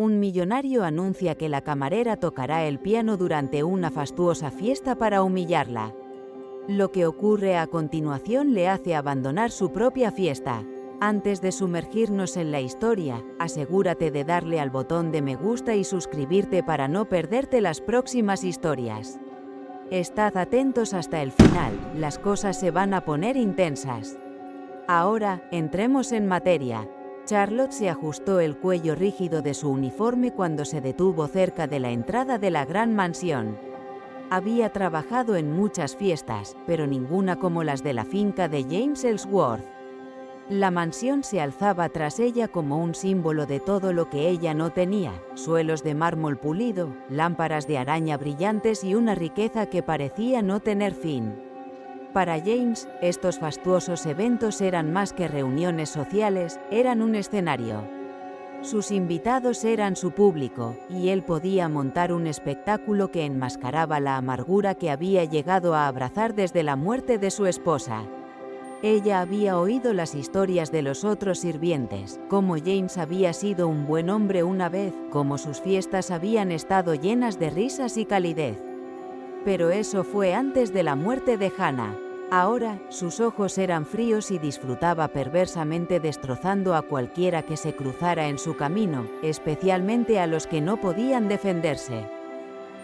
Un millonario anuncia que la camarera tocará el piano durante una fastuosa fiesta para humillarla. Lo que ocurre a continuación le hace abandonar su propia fiesta. Antes de sumergirnos en la historia, asegúrate de darle al botón de me gusta y suscribirte para no perderte las próximas historias. Estad atentos hasta el final, las cosas se van a poner intensas. Ahora, entremos en materia. Charlotte se ajustó el cuello rígido de su uniforme cuando se detuvo cerca de la entrada de la gran mansión. Había trabajado en muchas fiestas, pero ninguna como las de la finca de James Ellsworth. La mansión se alzaba tras ella como un símbolo de todo lo que ella no tenía: suelos de mármol pulido, lámparas de araña brillantes y una riqueza que parecía no tener fin. Para James, estos fastuosos eventos eran más que reuniones sociales, eran un escenario. Sus invitados eran su público, y él podía montar un espectáculo que enmascaraba la amargura que había llegado a abrazar desde la muerte de su esposa. Ella había oído las historias de los otros sirvientes, cómo James había sido un buen hombre una vez, cómo sus fiestas habían estado llenas de risas y calidez. Pero eso fue antes de la muerte de Hannah. Ahora, sus ojos eran fríos y disfrutaba perversamente destrozando a cualquiera que se cruzara en su camino, especialmente a los que no podían defenderse.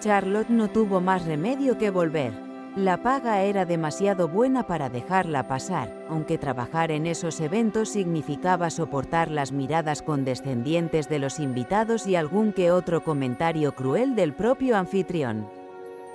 Charlotte no tuvo más remedio que volver. La paga era demasiado buena para dejarla pasar, aunque trabajar en esos eventos significaba soportar las miradas condescendientes de los invitados y algún que otro comentario cruel del propio anfitrión.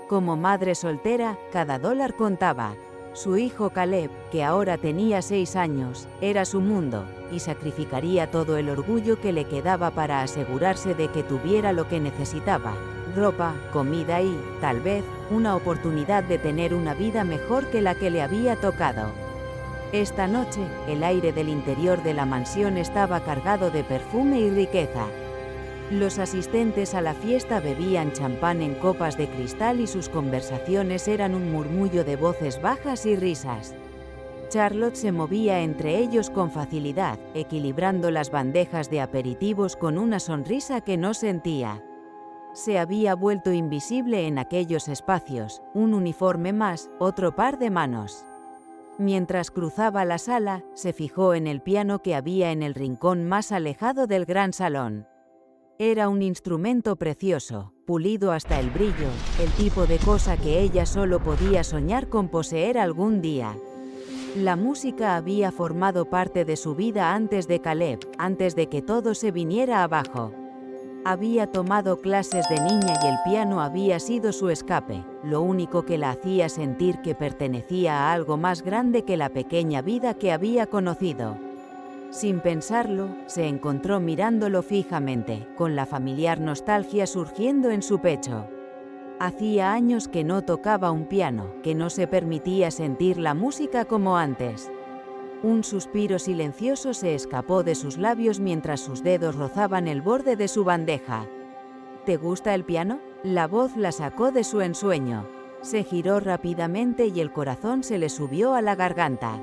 Como madre soltera, cada dólar contaba. Su hijo Caleb, que ahora tenía 6 años, era su mundo, y sacrificaría todo el orgullo que le quedaba para asegurarse de que tuviera lo que necesitaba: ropa, comida y, tal vez, una oportunidad de tener una vida mejor que la que le había tocado. Esta noche, el aire del interior de la mansión estaba cargado de perfume y riqueza. Los asistentes a la fiesta bebían champán en copas de cristal y sus conversaciones eran un murmullo de voces bajas y risas. Charlotte se movía entre ellos con facilidad, equilibrando las bandejas de aperitivos con una sonrisa que no sentía. Se había vuelto invisible en aquellos espacios, un uniforme más, otro par de manos. Mientras cruzaba la sala, se fijó en el piano que había en el rincón más alejado del gran salón. Era un instrumento precioso, pulido hasta el brillo, el tipo de cosa que ella solo podía soñar con poseer algún día. La música había formado parte de su vida antes de Caleb, antes de que todo se viniera abajo. Había tomado clases de niña y el piano había sido su escape, lo único que la hacía sentir que pertenecía a algo más grande que la pequeña vida que había conocido. Sin pensarlo, se encontró mirándolo fijamente, con la familiar nostalgia surgiendo en su pecho. Hacía años que no tocaba un piano, que no se permitía sentir la música como antes. Un suspiro silencioso se escapó de sus labios mientras sus dedos rozaban el borde de su bandeja. ¿Te gusta el piano? La voz la sacó de su ensueño. Se giró rápidamente y el corazón se le subió a la garganta.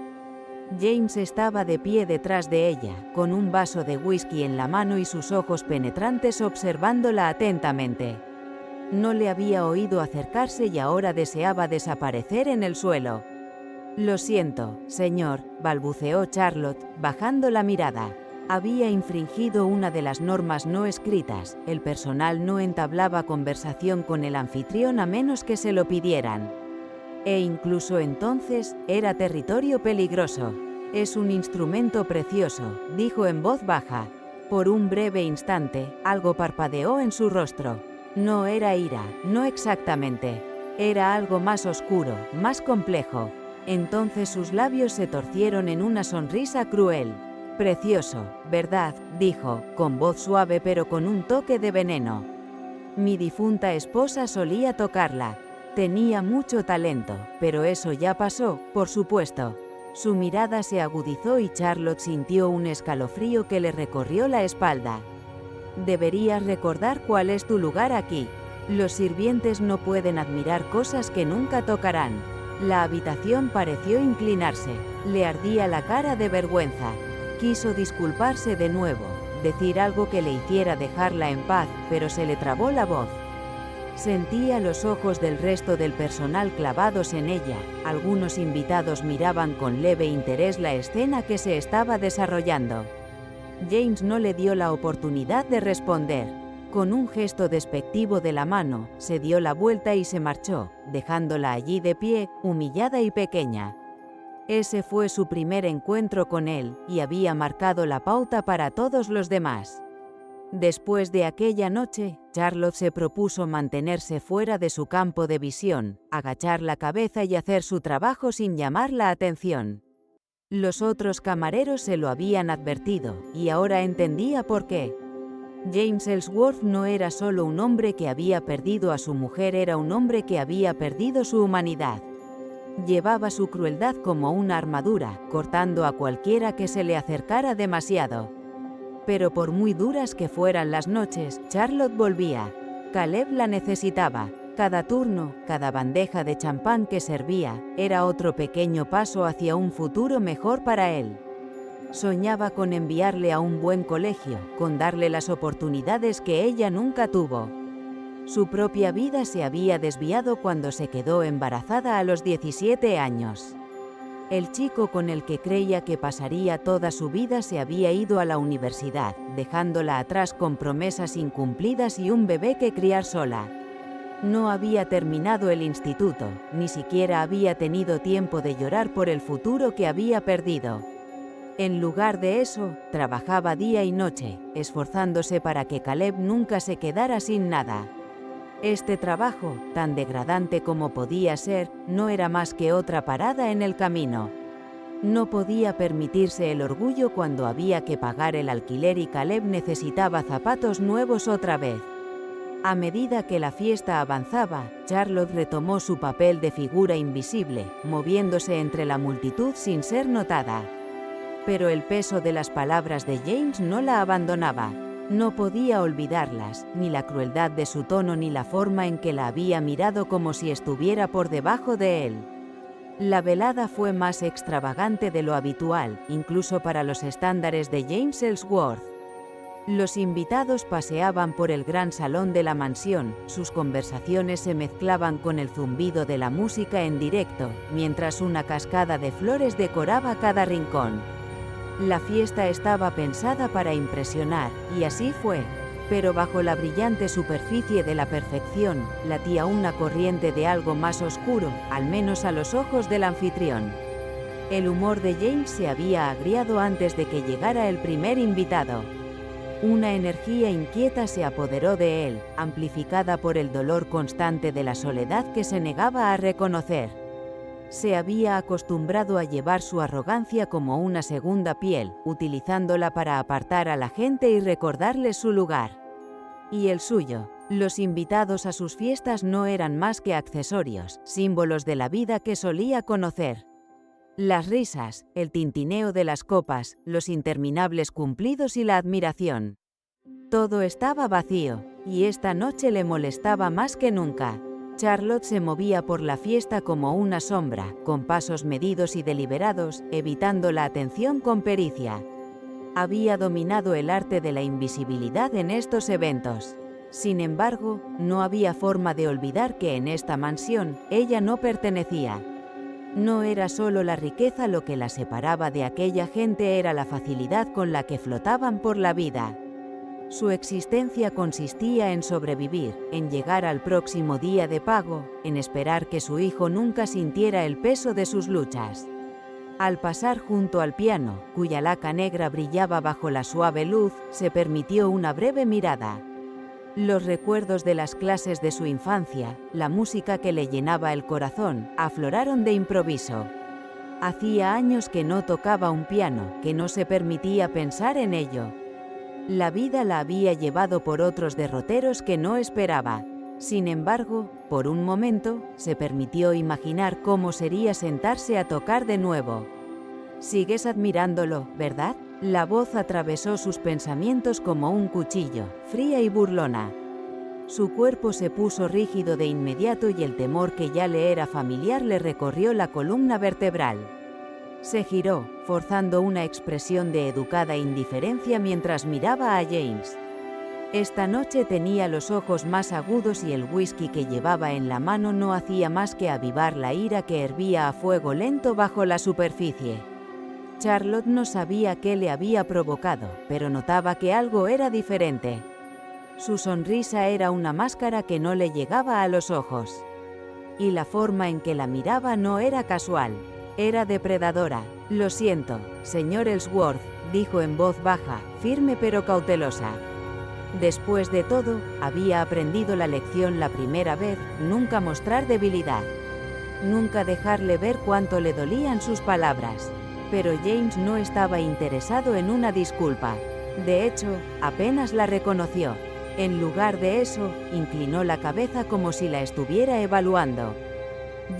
James estaba de pie detrás de ella, con un vaso de whisky en la mano y sus ojos penetrantes observándola atentamente. No le había oído acercarse y ahora deseaba desaparecer en el suelo. «Lo siento, señor», balbuceó Charlotte, bajando la mirada. Había infringido una de las normas no escritas: el personal no entablaba conversación con el anfitrión a menos que se lo pidieran. E incluso entonces, era territorio peligroso. «Es un instrumento precioso», dijo en voz baja. Por un breve instante, algo parpadeó en su rostro. No era ira, no exactamente. Era algo más oscuro, más complejo. Entonces sus labios se torcieron en una sonrisa cruel. «Precioso, ¿verdad?», dijo, con voz suave pero con un toque de veneno. «Mi difunta esposa solía tocarla. Tenía mucho talento, pero eso ya pasó, por supuesto». Su mirada se agudizó y Charlotte sintió un escalofrío que le recorrió la espalda. «Deberías recordar cuál es tu lugar aquí. Los sirvientes no pueden admirar cosas que nunca tocarán». La habitación pareció inclinarse. Le ardía la cara de vergüenza. Quiso disculparse de nuevo. decir algo que le hiciera dejarla en paz, pero se le trabó la voz. Sentía los ojos del resto del personal clavados en ella. Algunos invitados miraban con leve interés la escena que se estaba desarrollando. James no le dio la oportunidad de responder. Con un gesto despectivo de la mano, se dio la vuelta y se marchó, dejándola allí de pie, humillada y pequeña. Ese fue su primer encuentro con él, y había marcado la pauta para todos los demás. Después de aquella noche, Charlotte se propuso mantenerse fuera de su campo de visión, agachar la cabeza y hacer su trabajo sin llamar la atención. Los otros camareros se lo habían advertido, y ahora entendía por qué. James Ellsworth no era solo un hombre que había perdido a su mujer, era un hombre que había perdido su humanidad. Llevaba su crueldad como una armadura, cortando a cualquiera que se le acercara demasiado. Pero por muy duras que fueran las noches, Charlotte volvía. Caleb la necesitaba. Cada turno, cada bandeja de champán que servía, era otro pequeño paso hacia un futuro mejor para él. Soñaba con enviarle a un buen colegio, con darle las oportunidades que ella nunca tuvo. Su propia vida se había desviado cuando se quedó embarazada a los 17 años. El chico con el que creía que pasaría toda su vida se había ido a la universidad, dejándola atrás con promesas incumplidas y un bebé que criar sola. No había terminado el instituto, ni siquiera había tenido tiempo de llorar por el futuro que había perdido. En lugar de eso, trabajaba día y noche, esforzándose para que Caleb nunca se quedara sin nada. Este trabajo, tan degradante como podía ser, no era más que otra parada en el camino. No podía permitirse el orgullo cuando había que pagar el alquiler y Caleb necesitaba zapatos nuevos otra vez. A medida que la fiesta avanzaba, Charlotte retomó su papel de figura invisible, moviéndose entre la multitud sin ser notada. Pero el peso de las palabras de James no la abandonaba. No podía olvidarlas, ni la crueldad de su tono ni la forma en que la había mirado como si estuviera por debajo de él. La velada fue más extravagante de lo habitual, incluso para los estándares de James Ellsworth. Los invitados paseaban por el gran salón de la mansión, sus conversaciones se mezclaban con el zumbido de la música en directo, mientras una cascada de flores decoraba cada rincón. La fiesta estaba pensada para impresionar, y así fue. Pero bajo la brillante superficie de la perfección, latía una corriente de algo más oscuro, al menos a los ojos del anfitrión. El humor de James se había agriado antes de que llegara el primer invitado. Una energía inquieta se apoderó de él, amplificada por el dolor constante de la soledad que se negaba a reconocer. Se había acostumbrado a llevar su arrogancia como una segunda piel, utilizándola para apartar a la gente y recordarles su lugar. Y el suyo. Los invitados a sus fiestas no eran más que accesorios, símbolos de la vida que solía conocer. Las risas, el tintineo de las copas, los interminables cumplidos y la admiración. Todo estaba vacío, y esta noche le molestaba más que nunca. Charlotte se movía por la fiesta como una sombra, con pasos medidos y deliberados, evitando la atención con pericia. Había dominado el arte de la invisibilidad en estos eventos. Sin embargo, no había forma de olvidar que en esta mansión, ella no pertenecía. No era solo la riqueza lo que la separaba de aquella gente, era la facilidad con la que flotaban por la vida. Su existencia consistía en sobrevivir, en llegar al próximo día de pago, en esperar que su hijo nunca sintiera el peso de sus luchas. Al pasar junto al piano, cuya laca negra brillaba bajo la suave luz, se permitió una breve mirada. Los recuerdos de las clases de su infancia, la música que le llenaba el corazón, afloraron de improviso. Hacía años que no tocaba un piano, que no se permitía pensar en ello. La vida la había llevado por otros derroteros que no esperaba. Sin embargo, por un momento, se permitió imaginar cómo sería sentarse a tocar de nuevo. «Sigues admirándolo, ¿verdad?». La voz atravesó sus pensamientos como un cuchillo, fría y burlona. Su cuerpo se puso rígido de inmediato y el temor que ya le era familiar le recorrió la columna vertebral. Se giró, forzando una expresión de educada indiferencia mientras miraba a James. Esta noche tenía los ojos más agudos y el whisky que llevaba en la mano no hacía más que avivar la ira que hervía a fuego lento bajo la superficie. Charlotte no sabía qué le había provocado, pero notaba que algo era diferente. Su sonrisa era una máscara que no le llegaba a los ojos. Y la forma en que la miraba no era casual, era depredadora. «Lo siento, señor Ellsworth», dijo en voz baja, firme pero cautelosa. Después de todo, había aprendido la lección la primera vez: nunca mostrar debilidad. Nunca dejarle ver cuánto le dolían sus palabras. Pero James no estaba interesado en una disculpa. De hecho, apenas la reconoció. En lugar de eso, inclinó la cabeza como si la estuviera evaluando.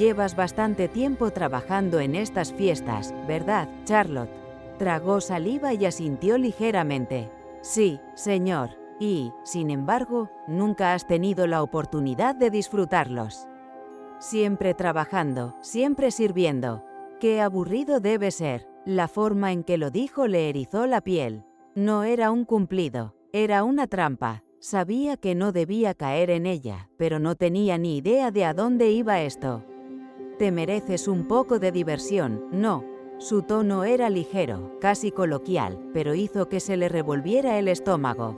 «Llevas bastante tiempo trabajando en estas fiestas, ¿verdad, Charlotte?». Tragó saliva y asintió ligeramente. «Sí, señor. Y, sin embargo, nunca has tenido la oportunidad de disfrutarlos. Siempre trabajando, siempre sirviendo. Qué aburrido debe ser». La forma en que lo dijo le erizó la piel. No era un cumplido, era una trampa. Sabía que no debía caer en ella, pero no tenía ni idea de a dónde iba esto. «Te mereces un poco de diversión, ¿no?». Su tono era ligero, casi coloquial, pero hizo que se le revolviera el estómago.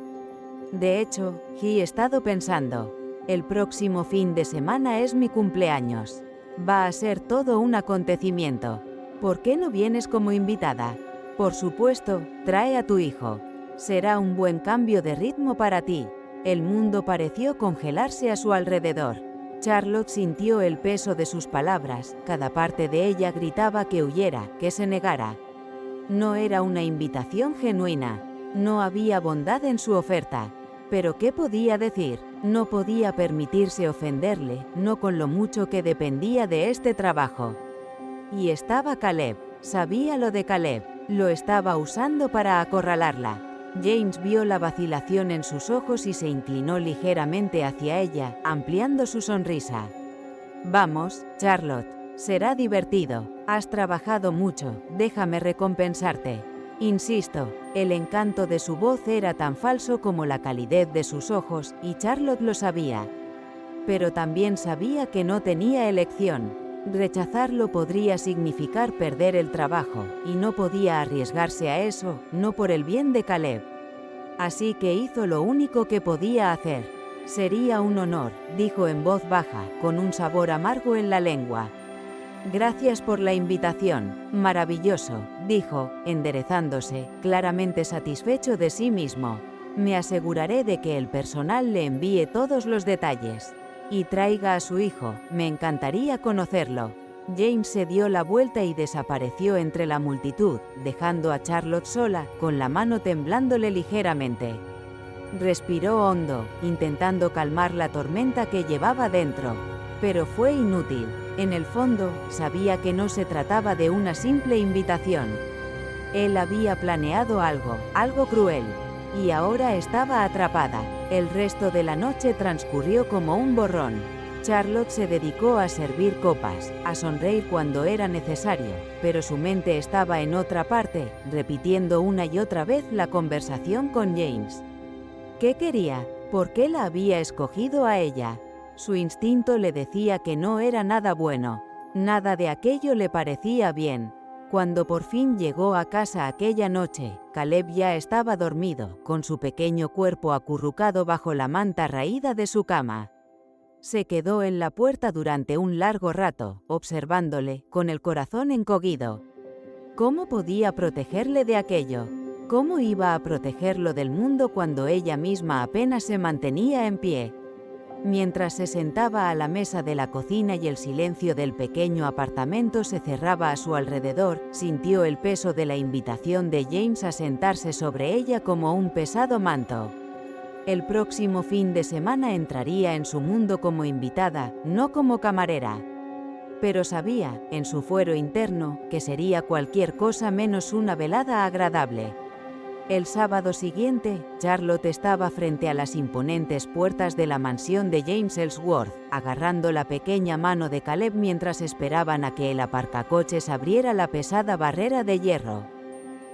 «De hecho, he estado pensando. El próximo fin de semana es mi cumpleaños. Va a ser todo un acontecimiento. ¿Por qué no vienes como invitada? Por supuesto, trae a tu hijo. Será un buen cambio de ritmo para ti». El mundo pareció congelarse a su alrededor. Charlotte sintió el peso de sus palabras, cada parte de ella gritaba que huyera, que se negara. No era una invitación genuina, no había bondad en su oferta. Pero ¿qué podía decir? No podía permitirse ofenderle, no con lo mucho que dependía de este trabajo. Y estaba Caleb, sabía lo de Caleb, lo estaba usando para acorralarla. James vio la vacilación en sus ojos y se inclinó ligeramente hacia ella, ampliando su sonrisa. «Vamos, Charlotte, será divertido. Has trabajado mucho, déjame recompensarte». Insisto, el encanto de su voz era tan falso como la calidez de sus ojos, y Charlotte lo sabía. Pero también sabía que no tenía elección. Rechazarlo podría significar perder el trabajo, y no podía arriesgarse a eso, no por el bien de Caleb. Así que hizo lo único que podía hacer. «Sería un honor», dijo en voz baja, con un sabor amargo en la lengua. «Gracias por la invitación. Maravilloso», dijo, enderezándose, claramente satisfecho de sí mismo. «Me aseguraré de que el personal le envíe todos los detalles. Y traiga a su hijo, me encantaría conocerlo». James se dio la vuelta y desapareció entre la multitud, dejando a Charlotte sola, con la mano temblándole ligeramente. Respiró hondo, intentando calmar la tormenta que llevaba dentro. Pero fue inútil. En el fondo, sabía que no se trataba de una simple invitación. Él había planeado algo cruel. Y ahora estaba atrapada. El resto de la noche transcurrió como un borrón. Charlotte se dedicó a servir copas, a sonreír cuando era necesario, pero su mente estaba en otra parte, repitiendo una y otra vez la conversación con James. ¿Qué quería? ¿Por qué la había escogido a ella? Su instinto le decía que no era nada bueno. Nada de aquello le parecía bien. Cuando por fin llegó a casa aquella noche, Caleb ya estaba dormido, con su pequeño cuerpo acurrucado bajo la manta raída de su cama. Se quedó en la puerta durante un largo rato, observándole, con el corazón encogido. ¿Cómo podía protegerle de aquello? ¿Cómo iba a protegerlo del mundo cuando ella misma apenas se mantenía en pie? Mientras se sentaba a la mesa de la cocina y el silencio del pequeño apartamento se cerraba a su alrededor, sintió el peso de la invitación de James a sentarse sobre ella como un pesado manto. El próximo fin de semana entraría en su mundo como invitada, no como camarera. Pero sabía, en su fuero interno, que sería cualquier cosa menos una velada agradable. El sábado siguiente, Charlotte estaba frente a las imponentes puertas de la mansión de James Ellsworth, agarrando la pequeña mano de Caleb mientras esperaban a que el aparcacoches abriera la pesada barrera de hierro.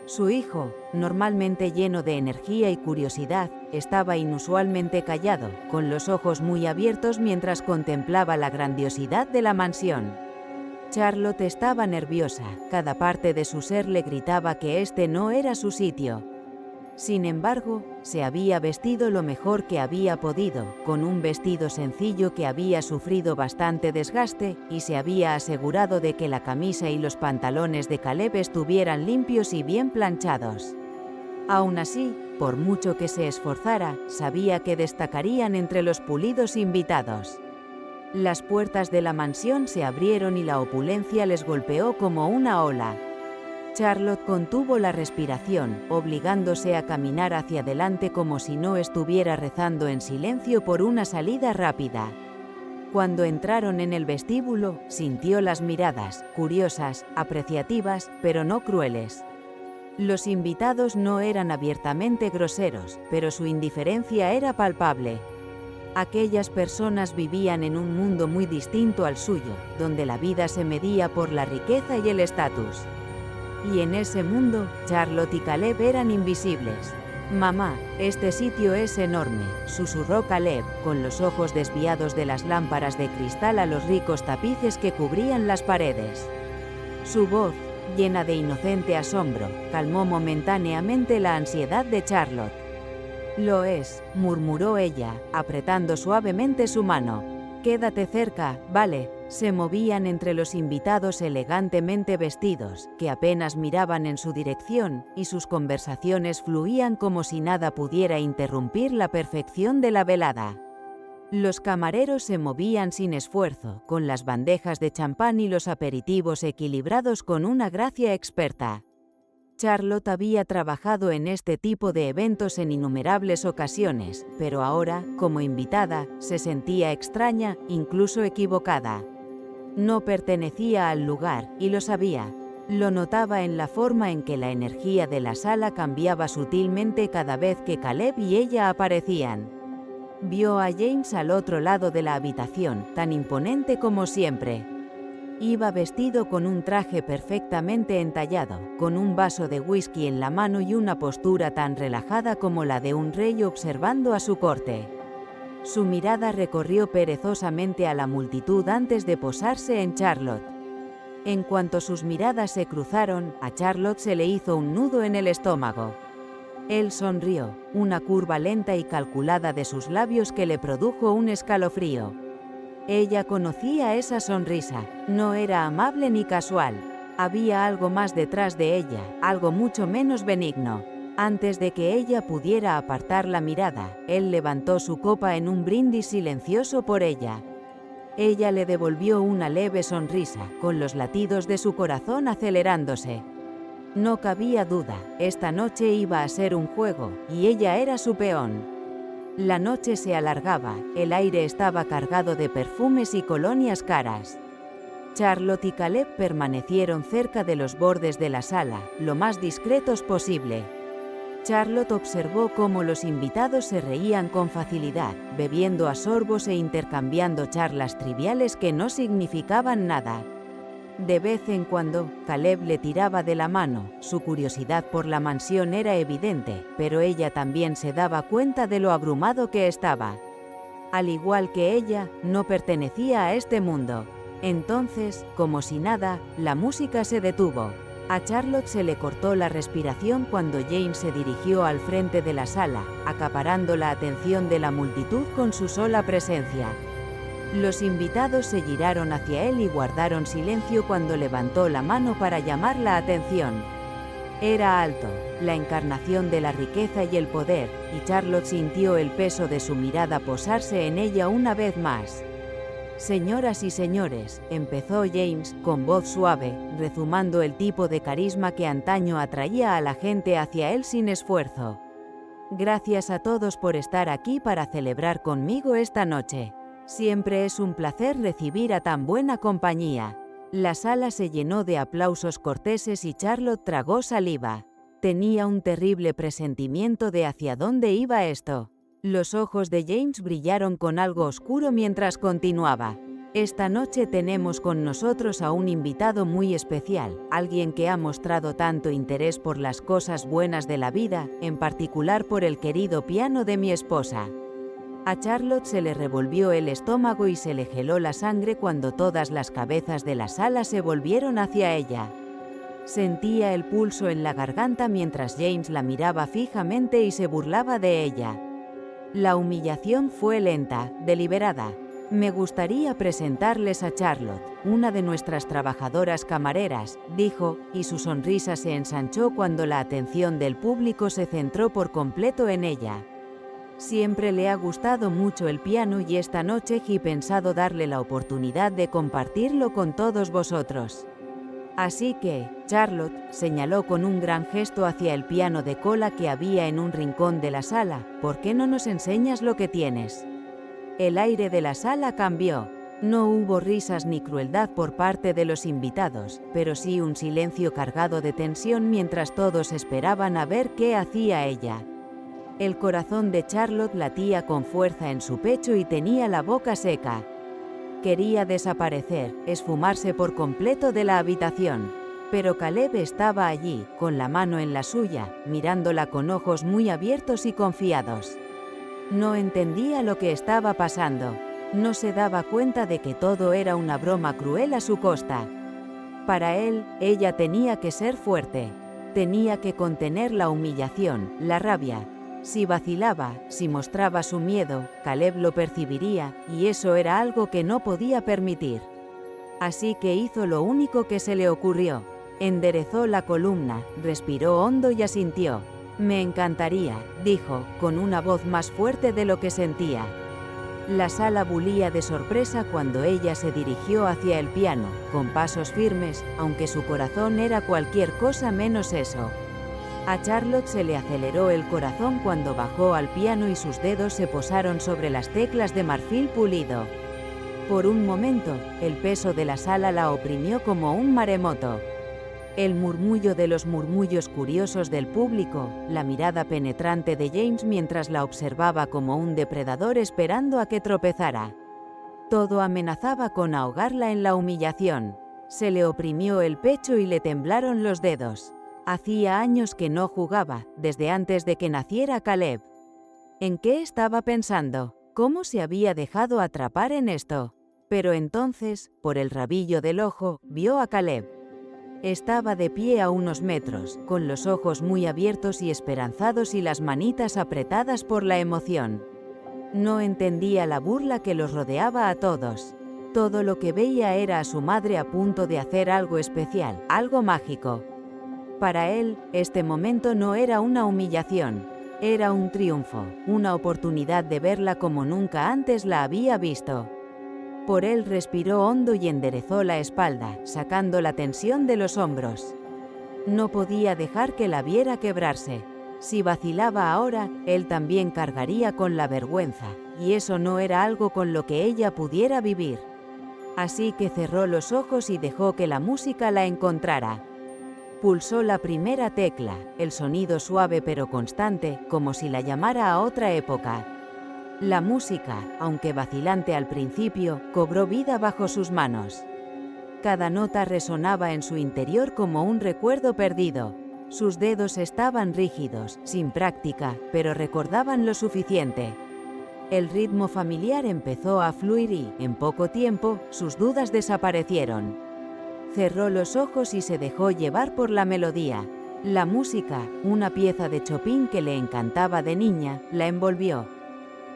Su hijo, normalmente lleno de energía y curiosidad, estaba inusualmente callado, con los ojos muy abiertos mientras contemplaba la grandiosidad de la mansión. Charlotte estaba nerviosa, cada parte de su ser le gritaba que este no era su sitio. Sin embargo, se había vestido lo mejor que había podido, con un vestido sencillo que había sufrido bastante desgaste, y se había asegurado de que la camisa y los pantalones de Caleb estuvieran limpios y bien planchados. Aún así, por mucho que se esforzara, sabía que destacarían entre los pulidos invitados. Las puertas de la mansión se abrieron y la opulencia les golpeó como una ola. Charlotte contuvo la respiración, obligándose a caminar hacia adelante como si no estuviera rezando en silencio por una salida rápida. Cuando entraron en el vestíbulo, sintió las miradas, curiosas, apreciativas, pero no crueles. Los invitados no eran abiertamente groseros, pero su indiferencia era palpable. Aquellas personas vivían en un mundo muy distinto al suyo, donde la vida se medía por la riqueza y el estatus. Y en ese mundo, Charlotte y Caleb eran invisibles. «Mamá, este sitio es enorme», susurró Caleb, con los ojos desviados de las lámparas de cristal a los ricos tapices que cubrían las paredes. Su voz, llena de inocente asombro, calmó momentáneamente la ansiedad de Charlotte. «Lo es», murmuró ella, apretando suavemente su mano. «Quédate cerca, ¿vale?». Se movían entre los invitados elegantemente vestidos, que apenas miraban en su dirección, y sus conversaciones fluían como si nada pudiera interrumpir la perfección de la velada. Los camareros se movían sin esfuerzo, con las bandejas de champán y los aperitivos equilibrados con una gracia experta. Charlotte había trabajado en este tipo de eventos en innumerables ocasiones, pero ahora, como invitada, se sentía extraña, incluso equivocada. No pertenecía al lugar, y lo sabía. Lo notaba en la forma en que la energía de la sala cambiaba sutilmente cada vez que Caleb y ella aparecían. Vio a James al otro lado de la habitación, tan imponente como siempre. Iba vestido con un traje perfectamente entallado, con un vaso de whisky en la mano y una postura tan relajada como la de un rey observando a su corte. Su mirada recorrió perezosamente a la multitud antes de posarse en Charlotte. En cuanto sus miradas se cruzaron, a Charlotte se le hizo un nudo en el estómago. Él sonrió, una curva lenta y calculada de sus labios que le produjo un escalofrío. Ella conocía esa sonrisa, no era amable ni casual. Había algo más detrás de ella, algo mucho menos benigno. Antes de que ella pudiera apartar la mirada, él levantó su copa en un brindis silencioso por ella. Ella le devolvió una leve sonrisa, con los latidos de su corazón acelerándose. No cabía duda, esta noche iba a ser un juego, y ella era su peón. La noche se alargaba, el aire estaba cargado de perfumes y colonias caras. Charlotte y Caleb permanecieron cerca de los bordes de la sala, lo más discretos posible. Charlotte observó cómo los invitados se reían con facilidad, bebiendo a sorbos e intercambiando charlas triviales que no significaban nada. De vez en cuando, Caleb le tiraba de la mano, su curiosidad por la mansión era evidente, pero ella también se daba cuenta de lo abrumado que estaba. Al igual que ella, no pertenecía a este mundo. Entonces, como si nada, la música se detuvo. A Charlotte se le cortó la respiración cuando James se dirigió al frente de la sala, acaparando la atención de la multitud con su sola presencia. Los invitados se giraron hacia él y guardaron silencio cuando levantó la mano para llamar la atención. Era alto, la encarnación de la riqueza y el poder, y Charlotte sintió el peso de su mirada posarse en ella una vez más. «Señoras y señores», empezó James, con voz suave, rezumando el tipo de carisma que antaño atraía a la gente hacia él sin esfuerzo. «Gracias a todos por estar aquí para celebrar conmigo esta noche. Siempre es un placer recibir a tan buena compañía». La sala se llenó de aplausos corteses y Charlotte tragó saliva. Tenía un terrible presentimiento de hacia dónde iba esto. Los ojos de James brillaron con algo oscuro mientras continuaba. Esta noche tenemos con nosotros a un invitado muy especial, alguien que ha mostrado tanto interés por las cosas buenas de la vida, en particular por el querido piano de mi esposa. A Charlotte se le revolvió el estómago y se le heló la sangre cuando todas las cabezas de la sala se volvieron hacia ella. Sentía el pulso en la garganta mientras James la miraba fijamente y se burlaba de ella. La humillación fue lenta, deliberada. Me gustaría presentarles a Charlotte, una de nuestras trabajadoras camareras, dijo, y su sonrisa se ensanchó cuando la atención del público se centró por completo en ella. Siempre le ha gustado mucho el piano y esta noche he pensado darle la oportunidad de compartirlo con todos vosotros. Así que, Charlotte, señaló con un gran gesto hacia el piano de cola que había en un rincón de la sala, ¿por qué no nos enseñas lo que tienes? El aire de la sala cambió. No hubo risas ni crueldad por parte de los invitados, pero sí un silencio cargado de tensión mientras todos esperaban a ver qué hacía ella. El corazón de Charlotte latía con fuerza en su pecho y tenía la boca seca. Quería desaparecer, esfumarse por completo de la habitación. Pero Caleb estaba allí, con la mano en la suya, mirándola con ojos muy abiertos y confiados. No entendía lo que estaba pasando. No se daba cuenta de que todo era una broma cruel a su costa. Para él, ella tenía que ser fuerte. Tenía que contener la humillación, la rabia. Si vacilaba, si mostraba su miedo, Caleb lo percibiría, y eso era algo que no podía permitir. Así que hizo lo único que se le ocurrió. Enderezó la columna, respiró hondo y asintió. Me encantaría, dijo, con una voz más fuerte de lo que sentía. La sala bulía de sorpresa cuando ella se dirigió hacia el piano, con pasos firmes, aunque su corazón era cualquier cosa menos eso. A Charlotte se le aceleró el corazón cuando bajó al piano y sus dedos se posaron sobre las teclas de marfil pulido. Por un momento, el peso de la sala la oprimió como un maremoto. El murmullo de los murmullos curiosos del público, la mirada penetrante de James mientras la observaba como un depredador esperando a que tropezara. Todo amenazaba con ahogarla en la humillación. Se le oprimió el pecho y le temblaron los dedos. Hacía años que no jugaba, desde antes de que naciera Caleb. ¿En qué estaba pensando? ¿Cómo se había dejado atrapar en esto? Pero entonces, por el rabillo del ojo, vio a Caleb. Estaba de pie a unos metros, con los ojos muy abiertos y esperanzados y las manitas apretadas por la emoción. No entendía la burla que los rodeaba a todos. Todo lo que veía era a su madre a punto de hacer algo especial, algo mágico. Para él, este momento no era una humillación, era un triunfo, una oportunidad de verla como nunca antes la había visto. Por él respiró hondo y enderezó la espalda, sacando la tensión de los hombros. No podía dejar que la viera quebrarse. Si vacilaba ahora, él también cargaría con la vergüenza, y eso no era algo con lo que ella pudiera vivir. Así que cerró los ojos y dejó que la música la encontrara. Pulsó la primera tecla, el sonido suave pero constante, como si la llamara a otra época. La música, aunque vacilante al principio, cobró vida bajo sus manos. Cada nota resonaba en su interior como un recuerdo perdido. Sus dedos estaban rígidos, sin práctica, pero recordaban lo suficiente. El ritmo familiar empezó a fluir y, en poco tiempo, sus dudas desaparecieron. Cerró los ojos y se dejó llevar por la melodía. La música, una pieza de Chopin que le encantaba de niña, la envolvió.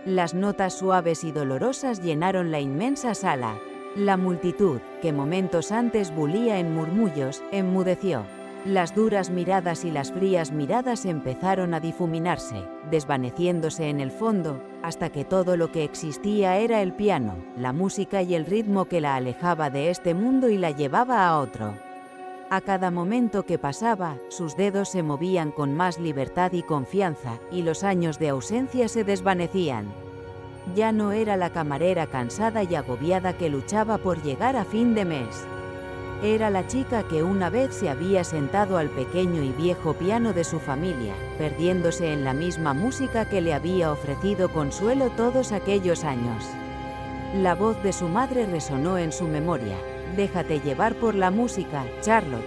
Las notas suaves y dolorosas llenaron la inmensa sala. La multitud, que momentos antes bulía en murmullos, enmudeció. Las duras miradas y las frías miradas empezaron a difuminarse, desvaneciéndose en el fondo, hasta que todo lo que existía era el piano, la música y el ritmo que la alejaba de este mundo y la llevaba a otro. A cada momento que pasaba, sus dedos se movían con más libertad y confianza, y los años de ausencia se desvanecían. Ya no era la camarera cansada y agobiada que luchaba por llegar a fin de mes. Era la chica que una vez se había sentado al pequeño y viejo piano de su familia, perdiéndose en la misma música que le había ofrecido consuelo todos aquellos años. La voz de su madre resonó en su memoria. «Déjate llevar por la música, Charlotte.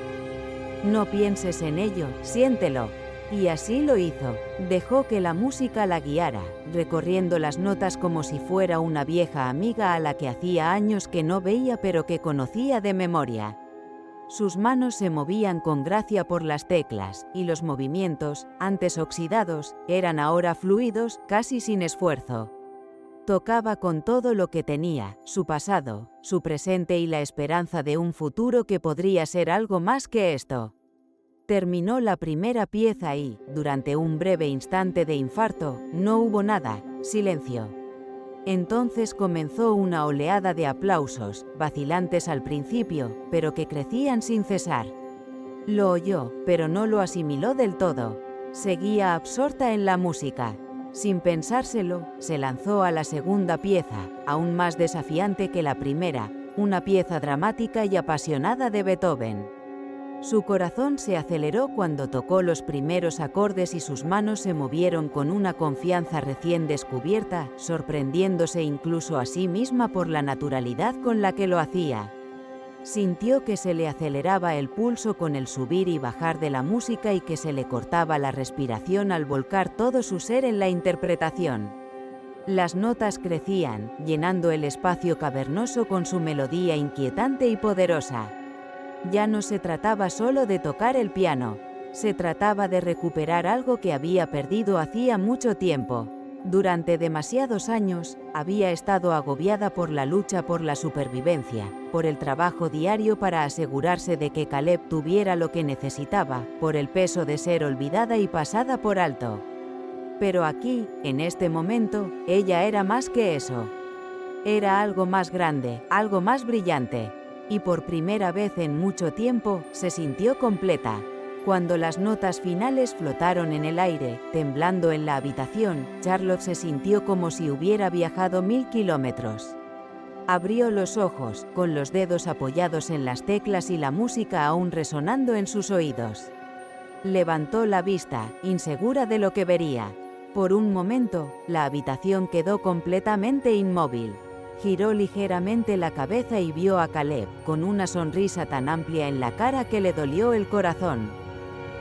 No pienses en ello, siéntelo». Y así lo hizo. Dejó que la música la guiara, recorriendo las notas como si fuera una vieja amiga a la que hacía años que no veía pero que conocía de memoria. Sus manos se movían con gracia por las teclas, y los movimientos, antes oxidados, eran ahora fluidos, casi sin esfuerzo. Tocaba con todo lo que tenía, su pasado, su presente y la esperanza de un futuro que podría ser algo más que esto. Terminó la primera pieza y, durante un breve instante de infarto, no hubo nada, silencio. Entonces comenzó una oleada de aplausos, vacilantes al principio, pero que crecían sin cesar. Lo oyó, pero no lo asimiló del todo. Seguía absorta en la música. Sin pensárselo, se lanzó a la segunda pieza, aún más desafiante que la primera, una pieza dramática y apasionada de Beethoven. Su corazón se aceleró cuando tocó los primeros acordes y sus manos se movieron con una confianza recién descubierta, sorprendiéndose incluso a sí misma por la naturalidad con la que lo hacía. Sintió que se le aceleraba el pulso con el subir y bajar de la música y que se le cortaba la respiración al volcar todo su ser en la interpretación. Las notas crecían, llenando el espacio cavernoso con su melodía inquietante y poderosa. Ya no se trataba solo de tocar el piano, se trataba de recuperar algo que había perdido hacía mucho tiempo. Durante demasiados años, había estado agobiada por la lucha por la supervivencia, por el trabajo diario para asegurarse de que Caleb tuviera lo que necesitaba, por el peso de ser olvidada y pasada por alto. Pero aquí, en este momento, ella era más que eso. Era algo más grande, algo más brillante. Y por primera vez en mucho tiempo, se sintió completa. Cuando las notas finales flotaron en el aire, temblando en la habitación, Charlotte se sintió como si hubiera viajado 1000 kilómetros. Abrió los ojos, con los dedos apoyados en las teclas y la música aún resonando en sus oídos. Levantó la vista, insegura de lo que vería. Por un momento, la habitación quedó completamente inmóvil. Giró ligeramente la cabeza y vio a Caleb, con una sonrisa tan amplia en la cara que le dolió el corazón.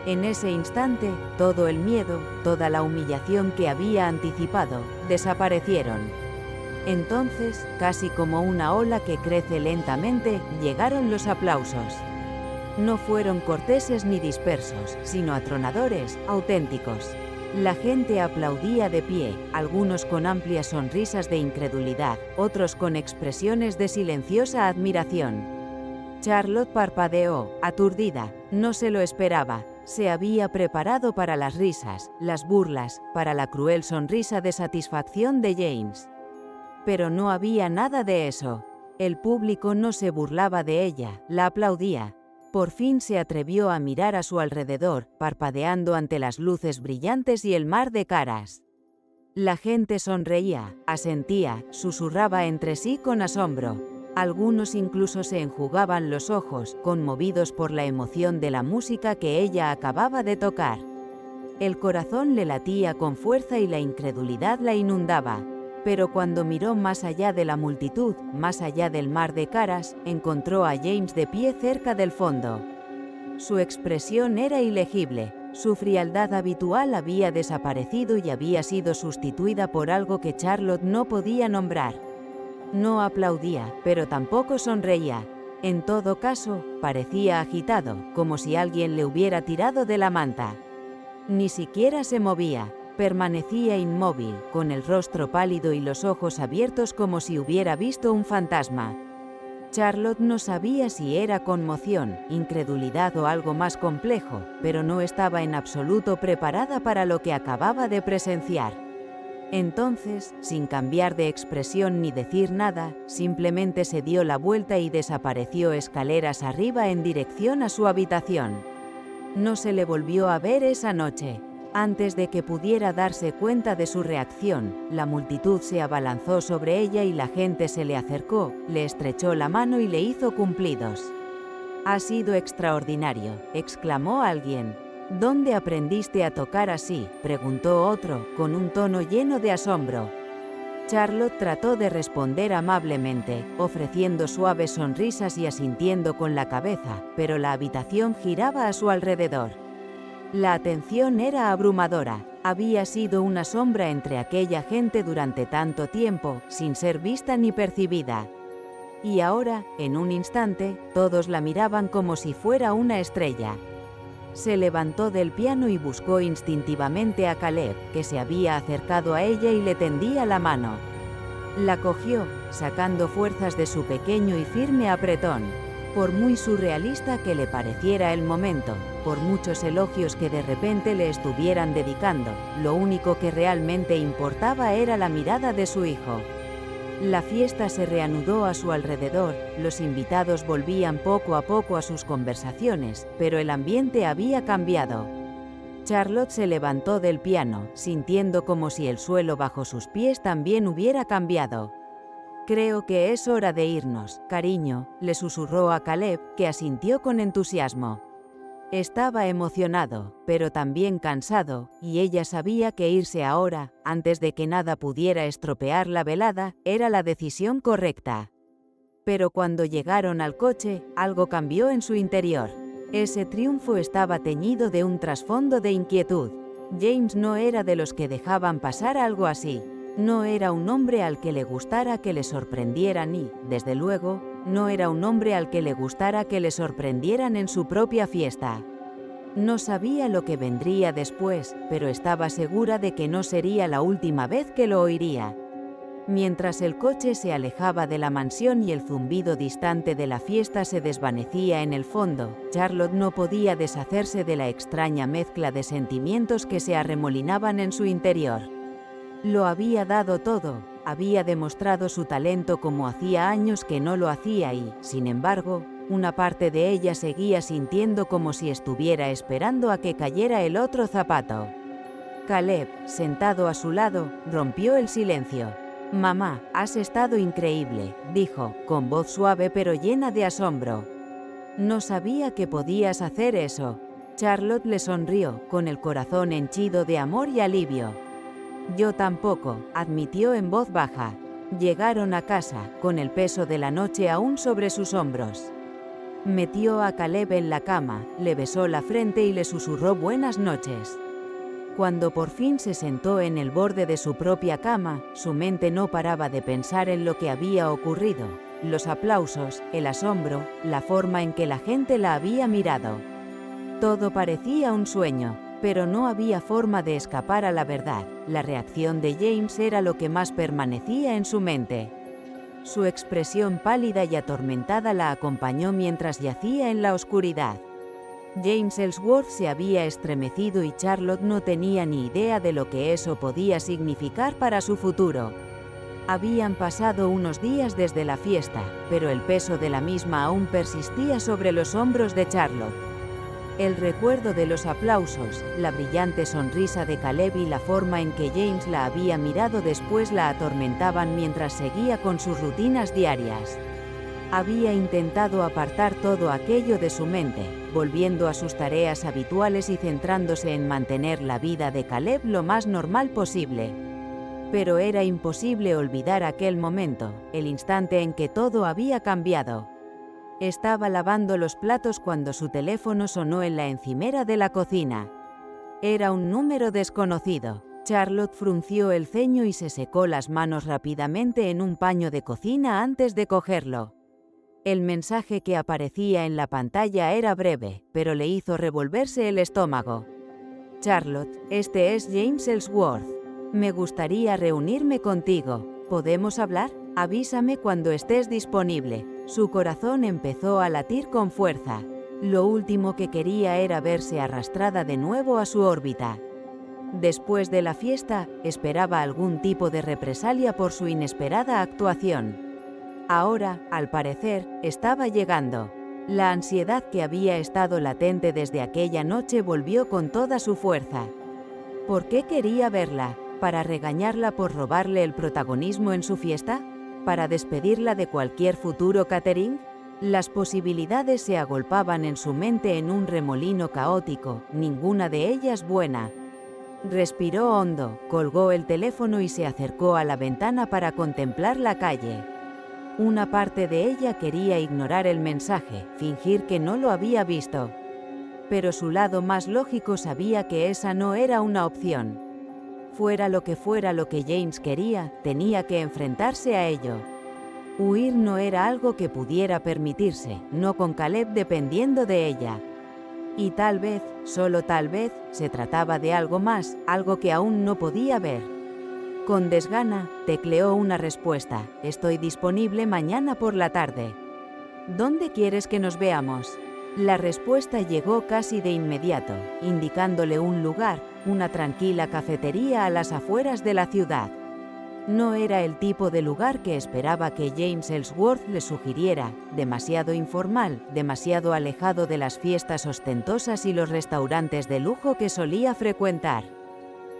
En ese instante, todo el miedo, toda la humillación que había anticipado, desaparecieron. Entonces, casi como una ola que crece lentamente, llegaron los aplausos. No fueron corteses ni dispersos, sino atronadores, auténticos. La gente aplaudía de pie, algunos con amplias sonrisas de incredulidad, otros con expresiones de silenciosa admiración. Charlotte parpadeó, aturdida, no se lo esperaba, se había preparado para las risas, las burlas, para la cruel sonrisa de satisfacción de James. Pero no había nada de eso. El público no se burlaba de ella, la aplaudía. Por fin se atrevió a mirar a su alrededor, parpadeando ante las luces brillantes y el mar de caras. La gente sonreía, asentía, susurraba entre sí con asombro. Algunos incluso se enjugaban los ojos, conmovidos por la emoción de la música que ella acababa de tocar. El corazón le latía con fuerza y la incredulidad la inundaba. Pero cuando miró más allá de la multitud, más allá del mar de caras, encontró a James de pie cerca del fondo. Su expresión era ilegible, su frialdad habitual había desaparecido y había sido sustituida por algo que Charlotte no podía nombrar. No aplaudía, pero tampoco sonreía. En todo caso, parecía agitado, como si alguien le hubiera tirado de la manta. Ni siquiera se movía. Permanecía inmóvil, con el rostro pálido y los ojos abiertos como si hubiera visto un fantasma. Charlotte no sabía si era conmoción, incredulidad o algo más complejo, pero no estaba en absoluto preparada para lo que acababa de presenciar. Entonces, sin cambiar de expresión ni decir nada, simplemente se dio la vuelta y desapareció escaleras arriba en dirección a su habitación. No se le volvió a ver esa noche. Antes de que pudiera darse cuenta de su reacción, la multitud se abalanzó sobre ella y la gente se le acercó, le estrechó la mano y le hizo cumplidos. Ha sido extraordinario, exclamó alguien. ¿Dónde aprendiste a tocar así?, preguntó otro, con un tono lleno de asombro. Charlotte trató de responder amablemente, ofreciendo suaves sonrisas y asintiendo con la cabeza, pero la habitación giraba a su alrededor. La atención era abrumadora. Había sido una sombra entre aquella gente durante tanto tiempo, sin ser vista ni percibida. Y ahora, en un instante, todos la miraban como si fuera una estrella. Se levantó del piano y buscó instintivamente a Caleb, que se había acercado a ella y le tendía la mano. La cogió, sacando fuerzas de su pequeño y firme apretón. Por muy surrealista que le pareciera el momento, por muchos elogios que de repente le estuvieran dedicando, lo único que realmente importaba era la mirada de su hijo. La fiesta se reanudó a su alrededor, los invitados volvían poco a poco a sus conversaciones, pero el ambiente había cambiado. Charlotte se levantó del piano, sintiendo como si el suelo bajo sus pies también hubiera cambiado. «Creo que es hora de irnos, cariño», le susurró a Caleb, que asintió con entusiasmo. Estaba emocionado, pero también cansado, y ella sabía que irse ahora, antes de que nada pudiera estropear la velada, era la decisión correcta. Pero cuando llegaron al coche, algo cambió en su interior. Ese triunfo estaba teñido de un trasfondo de inquietud. James no era de los que dejaban pasar algo así. No era un hombre al que le gustara que le sorprendieran y, desde luego, no era un hombre al que le gustara que le sorprendieran en su propia fiesta. No sabía lo que vendría después, pero estaba segura de que no sería la última vez que lo oiría. Mientras el coche se alejaba de la mansión y el zumbido distante de la fiesta se desvanecía en el fondo, Charlotte no podía deshacerse de la extraña mezcla de sentimientos que se arremolinaban en su interior. Lo había dado todo, había demostrado su talento como hacía años que no lo hacía y, sin embargo, una parte de ella seguía sintiendo como si estuviera esperando a que cayera el otro zapato. Caleb, sentado a su lado, rompió el silencio. «Mamá, has estado increíble», dijo, con voz suave pero llena de asombro. «No sabía que podías hacer eso». Charlotte le sonrió, con el corazón henchido de amor y alivio. «Yo tampoco», admitió en voz baja. Llegaron a casa, con el peso de la noche aún sobre sus hombros. Metió a Caleb en la cama, le besó la frente y le susurró buenas noches. Cuando por fin se sentó en el borde de su propia cama, su mente no paraba de pensar en lo que había ocurrido, los aplausos, el asombro, la forma en que la gente la había mirado. Todo parecía un sueño. Pero no había forma de escapar a la verdad. La reacción de James era lo que más permanecía en su mente. Su expresión pálida y atormentada la acompañó mientras yacía en la oscuridad. James Ellsworth se había estremecido y Charlotte no tenía ni idea de lo que eso podía significar para su futuro. Habían pasado unos días desde la fiesta, pero el peso de la misma aún persistía sobre los hombros de Charlotte. El recuerdo de los aplausos, la brillante sonrisa de Caleb y la forma en que James la había mirado después la atormentaban mientras seguía con sus rutinas diarias. Había intentado apartar todo aquello de su mente, volviendo a sus tareas habituales y centrándose en mantener la vida de Caleb lo más normal posible. Pero era imposible olvidar aquel momento, el instante en que todo había cambiado. Estaba lavando los platos cuando su teléfono sonó en la encimera de la cocina. Era un número desconocido. Charlotte frunció el ceño y se secó las manos rápidamente en un paño de cocina antes de cogerlo. El mensaje que aparecía en la pantalla era breve, pero le hizo revolverse el estómago. «Charlotte, este es James Ellsworth. Me gustaría reunirme contigo. ¿Podemos hablar? Avísame cuando estés disponible». Su corazón empezó a latir con fuerza. Lo último que quería era verse arrastrada de nuevo a su órbita. Después de la fiesta, esperaba algún tipo de represalia por su inesperada actuación. Ahora, al parecer, estaba llegando. La ansiedad que había estado latente desde aquella noche volvió con toda su fuerza. ¿Por qué quería verla? ¿Para regañarla por robarle el protagonismo en su fiesta? ¿Para despedirla de cualquier futuro catering? Las posibilidades se agolpaban en su mente en un remolino caótico, ninguna de ellas buena. Respiró hondo, colgó el teléfono y se acercó a la ventana para contemplar la calle. Una parte de ella quería ignorar el mensaje, fingir que no lo había visto. Pero su lado más lógico sabía que esa no era una opción. Fuera lo que James quería, tenía que enfrentarse a ello. Huir no era algo que pudiera permitirse, no con Caleb dependiendo de ella. Y tal vez, solo tal vez, se trataba de algo más, algo que aún no podía ver. Con desgana, tecleó una respuesta: estoy disponible mañana por la tarde. ¿Dónde quieres que nos veamos? La respuesta llegó casi de inmediato, indicándole un lugar, una tranquila cafetería a las afueras de la ciudad. No era el tipo de lugar que esperaba que James Ellsworth le sugiriera, demasiado informal, demasiado alejado de las fiestas ostentosas y los restaurantes de lujo que solía frecuentar.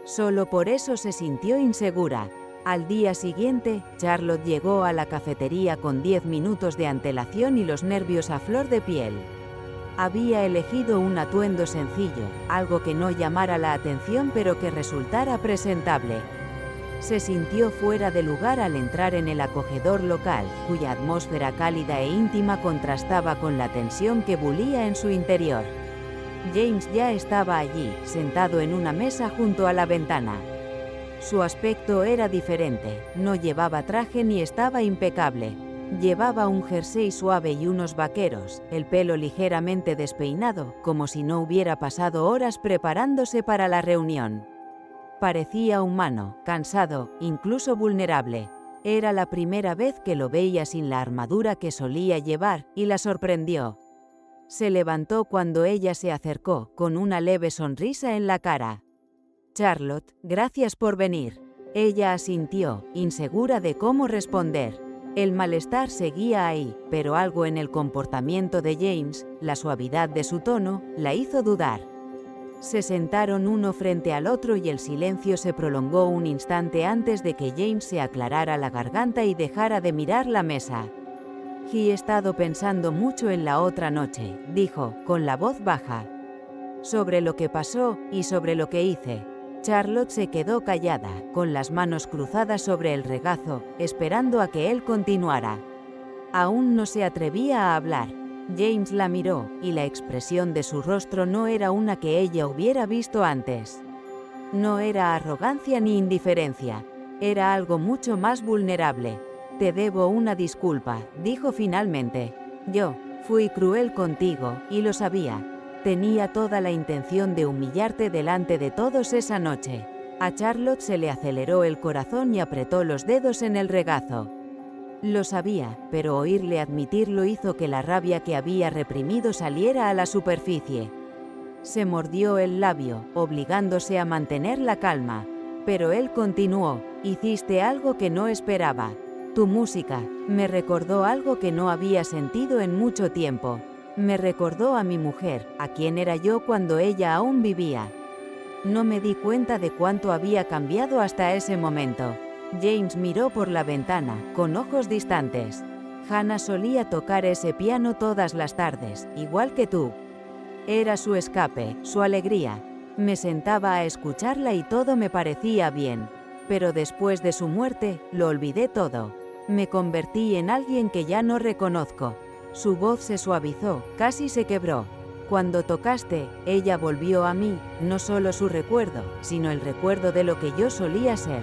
Solo por eso se sintió insegura. Al día siguiente, Charlotte llegó a la cafetería con 10 minutos de antelación y los nervios a flor de piel. Había elegido un atuendo sencillo, algo que no llamara la atención pero que resultara presentable. Se sintió fuera de lugar al entrar en el acogedor local, cuya atmósfera cálida e íntima contrastaba con la tensión que bullía en su interior. James ya estaba allí, sentado en una mesa junto a la ventana. Su aspecto era diferente, no llevaba traje ni estaba impecable. Llevaba un jersey suave y unos vaqueros, el pelo ligeramente despeinado, como si no hubiera pasado horas preparándose para la reunión. Parecía humano, cansado, incluso vulnerable. Era la primera vez que lo veía sin la armadura que solía llevar, y la sorprendió. Se levantó cuando ella se acercó, con una leve sonrisa en la cara. «Charlotte, gracias por venir». Ella asintió, insegura de cómo responder. El malestar seguía ahí, pero algo en el comportamiento de James, la suavidad de su tono, la hizo dudar. Se sentaron uno frente al otro y el silencio se prolongó un instante antes de que James se aclarara la garganta y dejara de mirar la mesa. «He estado pensando mucho en la otra noche», dijo, con la voz baja. «Sobre lo que pasó, y sobre lo que hice». Charlotte se quedó callada, con las manos cruzadas sobre el regazo, esperando a que él continuara. Aún no se atrevía a hablar. James la miró, y la expresión de su rostro no era una que ella hubiera visto antes. No era arrogancia ni indiferencia, era algo mucho más vulnerable. «Te debo una disculpa», dijo finalmente. «Yo fui cruel contigo, y lo sabía. Tenía toda la intención de humillarte delante de todos esa noche». A Charlotte se le aceleró el corazón y apretó los dedos en el regazo. Lo sabía, pero oírle admitirlo hizo que la rabia que había reprimido saliera a la superficie. Se mordió el labio, obligándose a mantener la calma. Pero él continuó: «Hiciste algo que no esperaba. Tu música me recordó algo que no había sentido en mucho tiempo. Me recordó a mi mujer, a quien era yo cuando ella aún vivía». No me di cuenta de cuánto había cambiado hasta ese momento. James miró por la ventana, con ojos distantes. «Hannah solía tocar ese piano todas las tardes, igual que tú. Era su escape, su alegría. Me sentaba a escucharla y todo me parecía bien. Pero después de su muerte, lo olvidé todo. Me convertí en alguien que ya no reconozco». Su voz se suavizó, casi se quebró. «Cuando tocaste, ella volvió a mí, no solo su recuerdo, sino el recuerdo de lo que yo solía ser.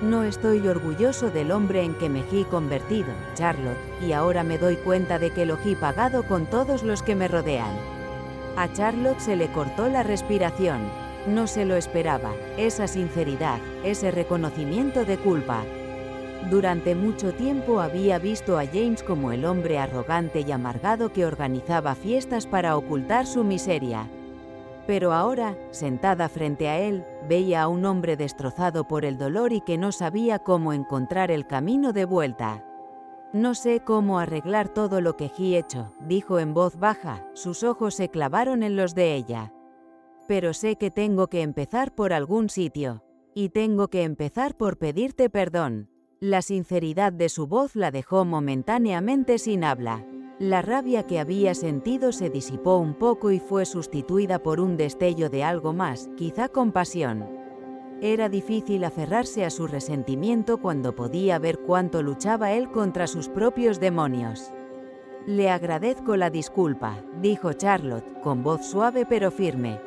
No estoy orgulloso del hombre en que me he convertido, Charlotte, y ahora me doy cuenta de que lo he pagado con todos los que me rodean». A Charlotte se le cortó la respiración. No se lo esperaba, esa sinceridad, ese reconocimiento de culpa. Durante mucho tiempo había visto a James como el hombre arrogante y amargado que organizaba fiestas para ocultar su miseria. Pero ahora, sentada frente a él, veía a un hombre destrozado por el dolor y que no sabía cómo encontrar el camino de vuelta. «No sé cómo arreglar todo lo que he hecho», dijo en voz baja, sus ojos se clavaron en los de ella. «Pero sé que tengo que empezar por algún sitio. Y tengo que empezar por pedirte perdón». La sinceridad de su voz la dejó momentáneamente sin habla. La rabia que había sentido se disipó un poco y fue sustituida por un destello de algo más, quizá compasión. Era difícil aferrarse a su resentimiento cuando podía ver cuánto luchaba él contra sus propios demonios. «Le agradezco la disculpa», dijo Charlotte, con voz suave pero firme.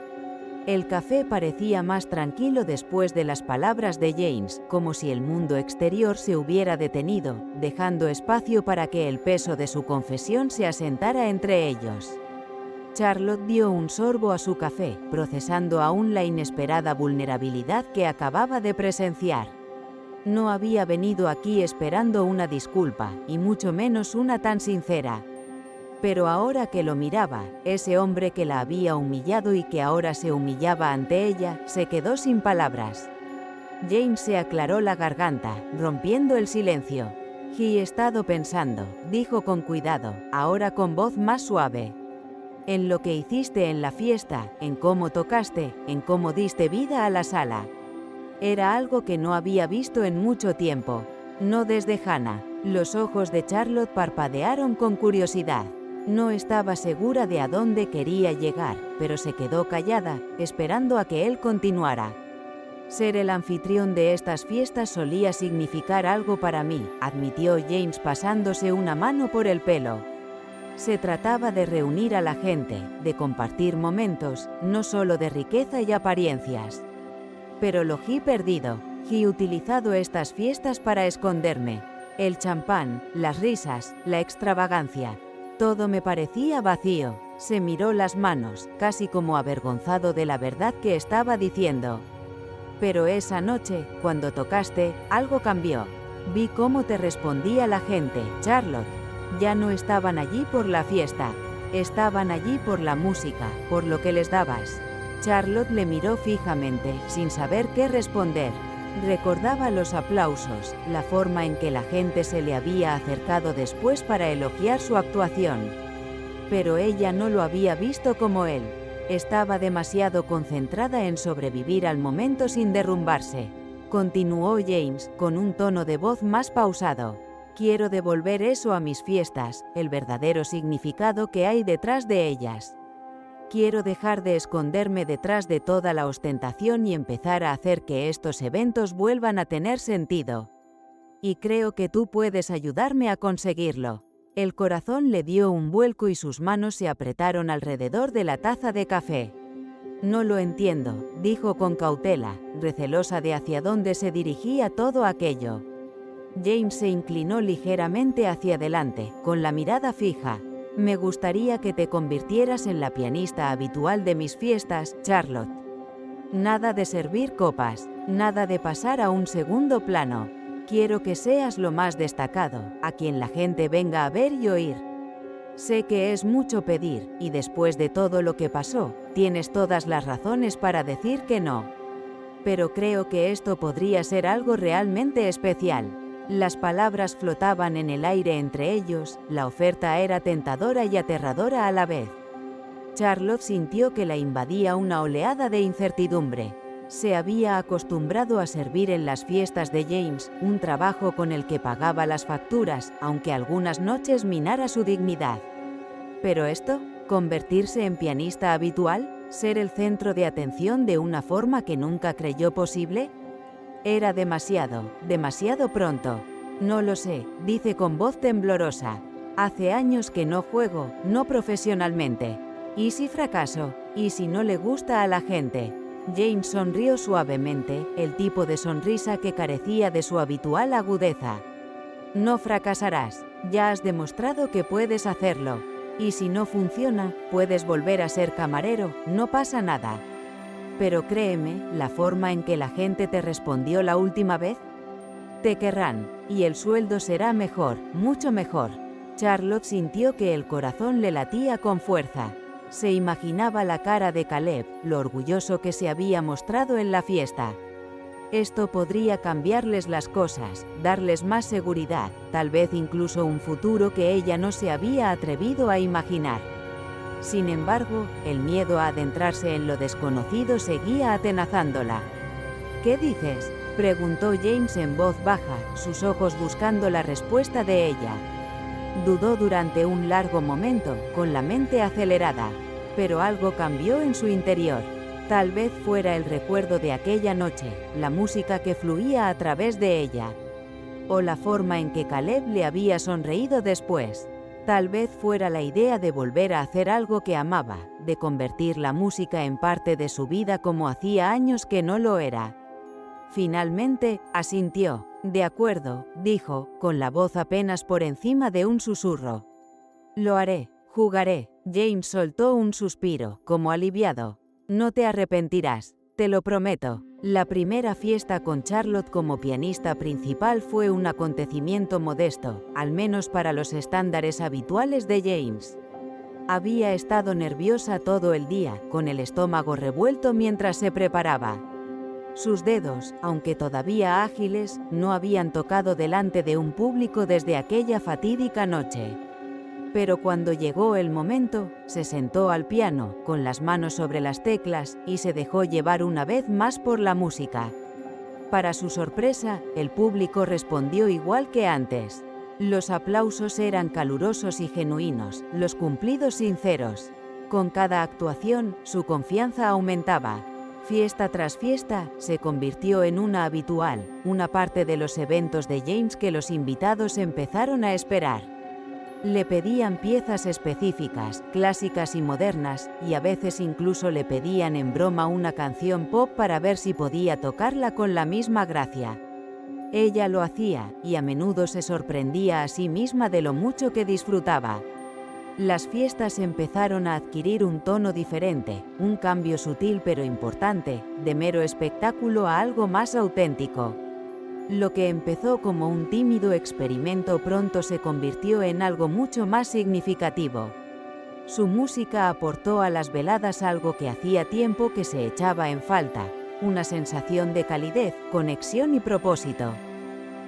El café parecía más tranquilo después de las palabras de James, como si el mundo exterior se hubiera detenido, dejando espacio para que el peso de su confesión se asentara entre ellos. Charlotte dio un sorbo a su café, procesando aún la inesperada vulnerabilidad que acababa de presenciar. No había venido aquí esperando una disculpa, y mucho menos una tan sincera. Pero ahora que lo miraba, ese hombre que la había humillado y que ahora se humillaba ante ella, se quedó sin palabras. James se aclaró la garganta, rompiendo el silencio. «He estado pensando», dijo con cuidado, ahora con voz más suave. «En lo que hiciste en la fiesta, en cómo tocaste, en cómo diste vida a la sala». Era algo que no había visto en mucho tiempo. No desde Hannah. Los ojos de Charlotte parpadearon con curiosidad. No estaba segura de a dónde quería llegar, pero se quedó callada, esperando a que él continuara. «Ser el anfitrión de estas fiestas solía significar algo para mí», admitió James pasándose una mano por el pelo. Se trataba de reunir a la gente, de compartir momentos, no solo de riqueza y apariencias. Pero lo he perdido. He utilizado estas fiestas para esconderme. El champán, las risas, la extravagancia. Todo me parecía vacío. Se miró las manos, casi como avergonzado de la verdad que estaba diciendo. Pero esa noche, cuando tocaste, algo cambió. Vi cómo te respondía la gente, Charlotte. Ya no estaban allí por la fiesta. Estaban allí por la música, por lo que les dabas. Charlotte le miró fijamente, sin saber qué responder. Recordaba los aplausos, la forma en que la gente se le había acercado después para elogiar su actuación. Pero ella no lo había visto como él. Estaba demasiado concentrada en sobrevivir al momento sin derrumbarse. Continuó James, con un tono de voz más pausado. «Quiero devolver eso a mis fiestas, el verdadero significado que hay detrás de ellas. Quiero dejar de esconderme detrás de toda la ostentación y empezar a hacer que estos eventos vuelvan a tener sentido. Y creo que tú puedes ayudarme a conseguirlo». El corazón le dio un vuelco y sus manos se apretaron alrededor de la taza de café. «No lo entiendo», dijo con cautela, recelosa de hacia dónde se dirigía todo aquello. James se inclinó ligeramente hacia adelante, con la mirada fija. «Me gustaría que te convirtieras en la pianista habitual de mis fiestas, Charlotte. Nada de servir copas, nada de pasar a un segundo plano. Quiero que seas lo más destacado, a quien la gente venga a ver y oír. Sé que es mucho pedir, y después de todo lo que pasó, tienes todas las razones para decir que no. Pero creo que esto podría ser algo realmente especial». Las palabras flotaban en el aire entre ellos, la oferta era tentadora y aterradora a la vez. Charlotte sintió que la invadía una oleada de incertidumbre. Se había acostumbrado a servir en las fiestas de James, un trabajo con el que pagaba las facturas, aunque algunas noches minara su dignidad. Pero esto, convertirse en pianista habitual, ser el centro de atención de una forma que nunca creyó posible, era demasiado pronto. «No lo sé», dice con voz temblorosa. «Hace años que no juego, no profesionalmente. ¿Y si fracaso? ¿Y si no le gusta a la gente?» James sonrió suavemente, el tipo de sonrisa que carecía de su habitual agudeza. «No fracasarás. Ya has demostrado que puedes hacerlo. Y si no funciona, puedes volver a ser camarero, no pasa nada. Pero créeme, la forma en que la gente te respondió la última vez, te querrán, y el sueldo será mejor, mucho mejor». Charlotte sintió que el corazón le latía con fuerza. Se imaginaba la cara de Caleb, lo orgulloso que se había mostrado en la fiesta. Esto podría cambiarles las cosas, darles más seguridad, tal vez incluso un futuro que ella no se había atrevido a imaginar. Sin embargo, el miedo a adentrarse en lo desconocido seguía atenazándola. «¿Qué dices?», preguntó James en voz baja, sus ojos buscando la respuesta de ella. Dudó durante un largo momento, con la mente acelerada, pero algo cambió en su interior. Tal vez fuera el recuerdo de aquella noche, la música que fluía a través de ella, o la forma en que Caleb le había sonreído después. Tal vez fuera la idea de volver a hacer algo que amaba, de convertir la música en parte de su vida como hacía años que no lo era. Finalmente, asintió. De acuerdo, dijo, con la voz apenas por encima de un susurro. Lo haré, jugaré. James soltó un suspiro, como aliviado. No te arrepentirás, te lo prometo. La primera fiesta con Charlotte como pianista principal fue un acontecimiento modesto, al menos para los estándares habituales de James. Había estado nerviosa todo el día, con el estómago revuelto mientras se preparaba. Sus dedos, aunque todavía ágiles, no habían tocado delante de un público desde aquella fatídica noche. Pero cuando llegó el momento, se sentó al piano, con las manos sobre las teclas, y se dejó llevar una vez más por la música. Para su sorpresa, el público respondió igual que antes. Los aplausos eran calurosos y genuinos, los cumplidos sinceros. Con cada actuación, su confianza aumentaba. Fiesta tras fiesta, se convirtió en una habitual, una parte de los eventos de James que los invitados empezaron a esperar. Le pedían piezas específicas, clásicas y modernas, y a veces incluso le pedían en broma una canción pop para ver si podía tocarla con la misma gracia. Ella lo hacía, y a menudo se sorprendía a sí misma de lo mucho que disfrutaba. Las fiestas empezaron a adquirir un tono diferente, un cambio sutil pero importante, de mero espectáculo a algo más auténtico. Lo que empezó como un tímido experimento pronto se convirtió en algo mucho más significativo. Su música aportó a las veladas algo que hacía tiempo que se echaba en falta, una sensación de calidez, conexión y propósito.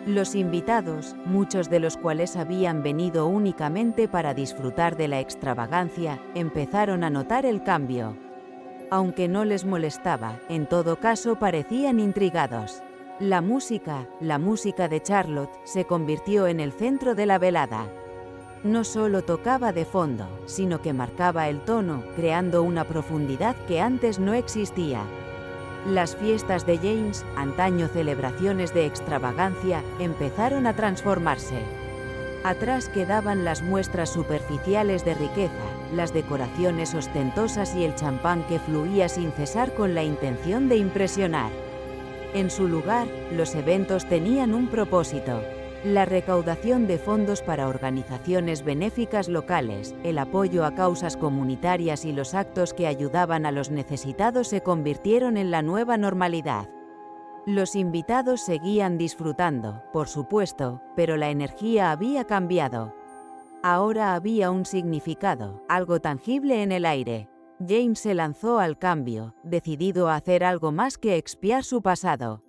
Los invitados, muchos de los cuales habían venido únicamente para disfrutar de la extravagancia, empezaron a notar el cambio. Aunque no les molestaba, en todo caso parecían intrigados. La música de Charlotte, se convirtió en el centro de la velada. No solo tocaba de fondo, sino que marcaba el tono, creando una profundidad que antes no existía. Las fiestas de James, antaño celebraciones de extravagancia, empezaron a transformarse. Atrás quedaban las muestras superficiales de riqueza, las decoraciones ostentosas y el champán que fluía sin cesar con la intención de impresionar. En su lugar, los eventos tenían un propósito: la recaudación de fondos para organizaciones benéficas locales, el apoyo a causas comunitarias y los actos que ayudaban a los necesitados se convirtieron en la nueva normalidad. Los invitados seguían disfrutando, por supuesto, pero la energía había cambiado. Ahora había un significado, algo tangible en el aire. James se lanzó al cambio, decidido a hacer algo más que expiar su pasado.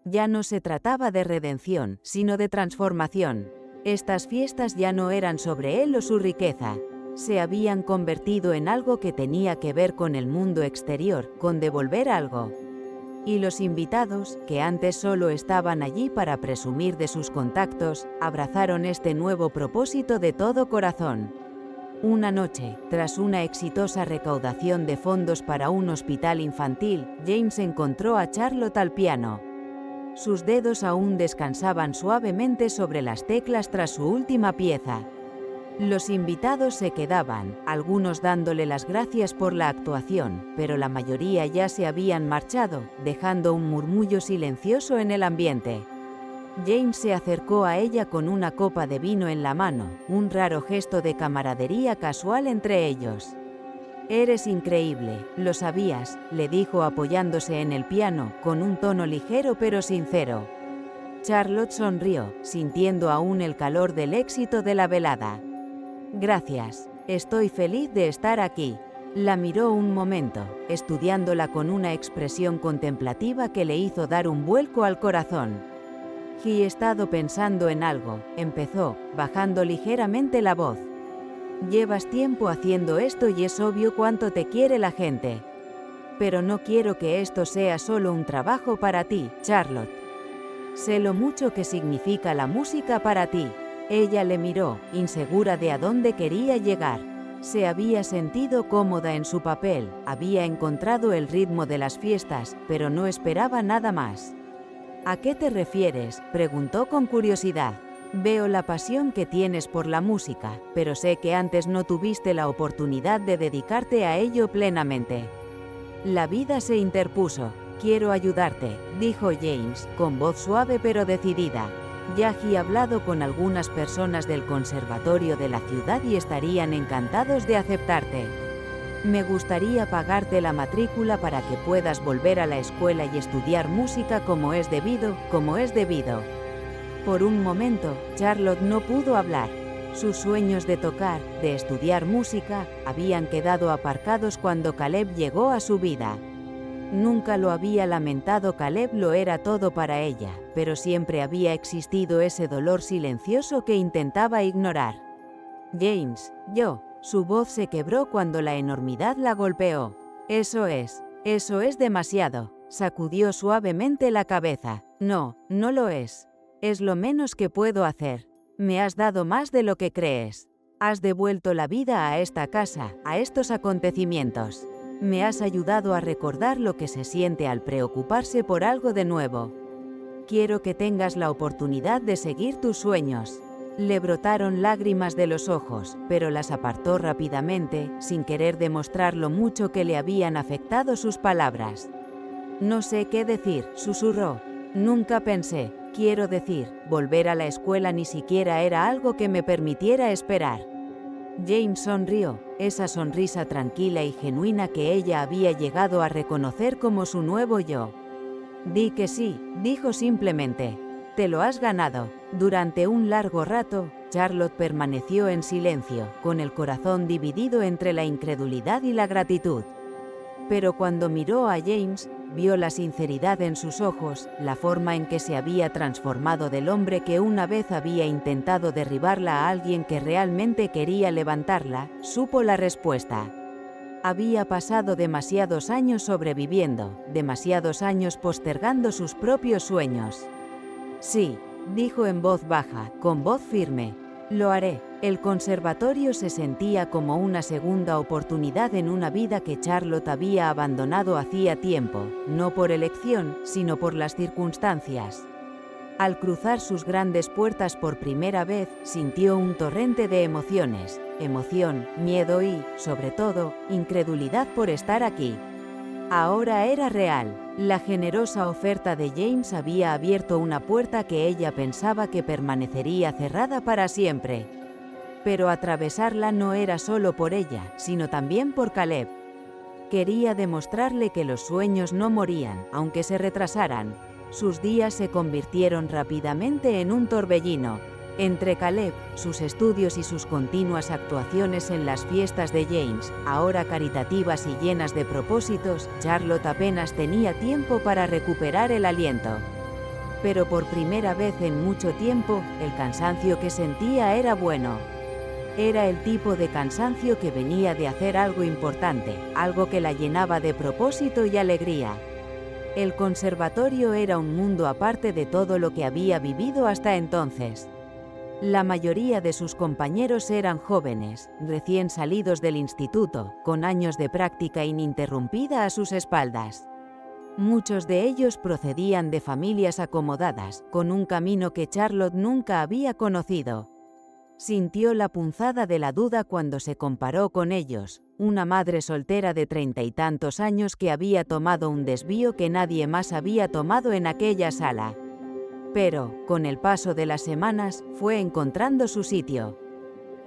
Ya no se trataba de redención, sino de transformación. Estas fiestas ya no eran sobre él o su riqueza. Se habían convertido en algo que tenía que ver con el mundo exterior, con devolver algo. Y los invitados, que antes solo estaban allí para presumir de sus contactos, abrazaron este nuevo propósito de todo corazón. Una noche, tras una exitosa recaudación de fondos para un hospital infantil, James encontró a Charlotte al piano. Sus dedos aún descansaban suavemente sobre las teclas tras su última pieza. Los invitados se quedaban, algunos dándole las gracias por la actuación, pero la mayoría ya se habían marchado, dejando un murmullo silencioso en el ambiente. James se acercó a ella con una copa de vino en la mano, un raro gesto de camaradería casual entre ellos. «Eres increíble, lo sabías», le dijo apoyándose en el piano, con un tono ligero pero sincero. Charlotte sonrió, sintiendo aún el calor del éxito de la velada. «Gracias, estoy feliz de estar aquí». La miró un momento, estudiándola con una expresión contemplativa que le hizo dar un vuelco al corazón. «He estado pensando en algo», empezó, bajando ligeramente la voz. «Llevas tiempo haciendo esto y es obvio cuánto te quiere la gente. Pero no quiero que esto sea solo un trabajo para ti, Charlotte. Sé lo mucho que significa la música para ti. Ella le miró, insegura de a dónde quería llegar. Se había sentido cómoda en su papel, había encontrado el ritmo de las fiestas, pero no esperaba nada más. ¿A qué te refieres?, preguntó con curiosidad. Veo la pasión que tienes por la música, pero sé que antes no tuviste la oportunidad de dedicarte a ello plenamente. La vida se interpuso. Quiero ayudarte, dijo James, con voz suave pero decidida. Ya he hablado con algunas personas del conservatorio de la ciudad y estarían encantados de aceptarte. Me gustaría pagarte la matrícula para que puedas volver a la escuela y estudiar música como es debido. Por un momento, Charlotte no pudo hablar. Sus sueños de tocar, de estudiar música, habían quedado aparcados cuando Caleb llegó a su vida. Nunca lo había lamentado, Caleb lo era todo para ella, pero siempre había existido ese dolor silencioso que intentaba ignorar. James, su voz se quebró cuando la enormidad la golpeó. Eso es demasiado. Sacudió suavemente la cabeza. No lo es. Es lo menos que puedo hacer. Me has dado más de lo que crees. Has devuelto la vida a esta casa, a estos acontecimientos. Me has ayudado a recordar lo que se siente al preocuparse por algo de nuevo. Quiero que tengas la oportunidad de seguir tus sueños. Le brotaron lágrimas de los ojos, pero las apartó rápidamente, sin querer demostrar lo mucho que le habían afectado sus palabras. No sé qué decir, susurró. Nunca pensé, quiero decir, volver a la escuela ni siquiera era algo que me permitiera esperar. James sonrió, esa sonrisa tranquila y genuina que ella había llegado a reconocer como su nuevo yo. Di que sí, dijo simplemente. Te lo has ganado. Durante un largo rato, Charlotte permaneció en silencio, con el corazón dividido entre la incredulidad y la gratitud. Pero cuando miró a James, vio la sinceridad en sus ojos, la forma en que se había transformado del hombre que una vez había intentado derribarla a alguien que realmente quería levantarla, supo la respuesta. Había pasado demasiados años sobreviviendo, demasiados años postergando sus propios sueños. Sí, dijo en voz baja, con voz firme. Lo haré. El conservatorio se sentía como una segunda oportunidad en una vida que Charlotte había abandonado hacía tiempo, no por elección, sino por las circunstancias. Al cruzar sus grandes puertas por primera vez, sintió un torrente de emociones, emoción, miedo y, sobre todo, incredulidad por estar aquí. Ahora era real. La generosa oferta de James había abierto una puerta que ella pensaba que permanecería cerrada para siempre. Pero atravesarla no era solo por ella, sino también por Caleb. Quería demostrarle que los sueños no morían, aunque se retrasaran. Sus días se convirtieron rápidamente en un torbellino. Entre Caleb, sus estudios y sus continuas actuaciones en las fiestas de James, ahora caritativas y llenas de propósitos, Charlotte apenas tenía tiempo para recuperar el aliento. Pero por primera vez en mucho tiempo, el cansancio que sentía era bueno. Era el tipo de cansancio que venía de hacer algo importante, algo que la llenaba de propósito y alegría. El conservatorio era un mundo aparte de todo lo que había vivido hasta entonces. La mayoría de sus compañeros eran jóvenes, recién salidos del instituto, con años de práctica ininterrumpida a sus espaldas. Muchos de ellos procedían de familias acomodadas, con un camino que Charlotte nunca había conocido. Sintió la punzada de la duda cuando se comparó con ellos, una madre soltera de 30 y tantos años que había tomado un desvío que nadie más había tomado en aquella sala. Pero, con el paso de las semanas, fue encontrando su sitio.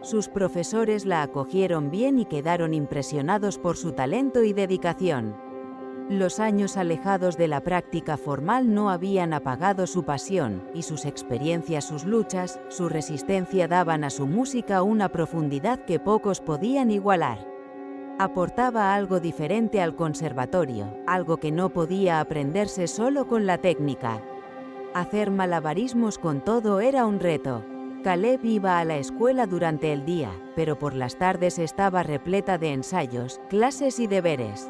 Sus profesores la acogieron bien y quedaron impresionados por su talento y dedicación. Los años alejados de la práctica formal no habían apagado su pasión, y sus experiencias, sus luchas, su resistencia daban a su música una profundidad que pocos podían igualar. Aportaba algo diferente al conservatorio, algo que no podía aprenderse solo con la técnica. Hacer malabarismos con todo era un reto. Caleb iba a la escuela durante el día, pero por las tardes estaba repleta de ensayos, clases y deberes.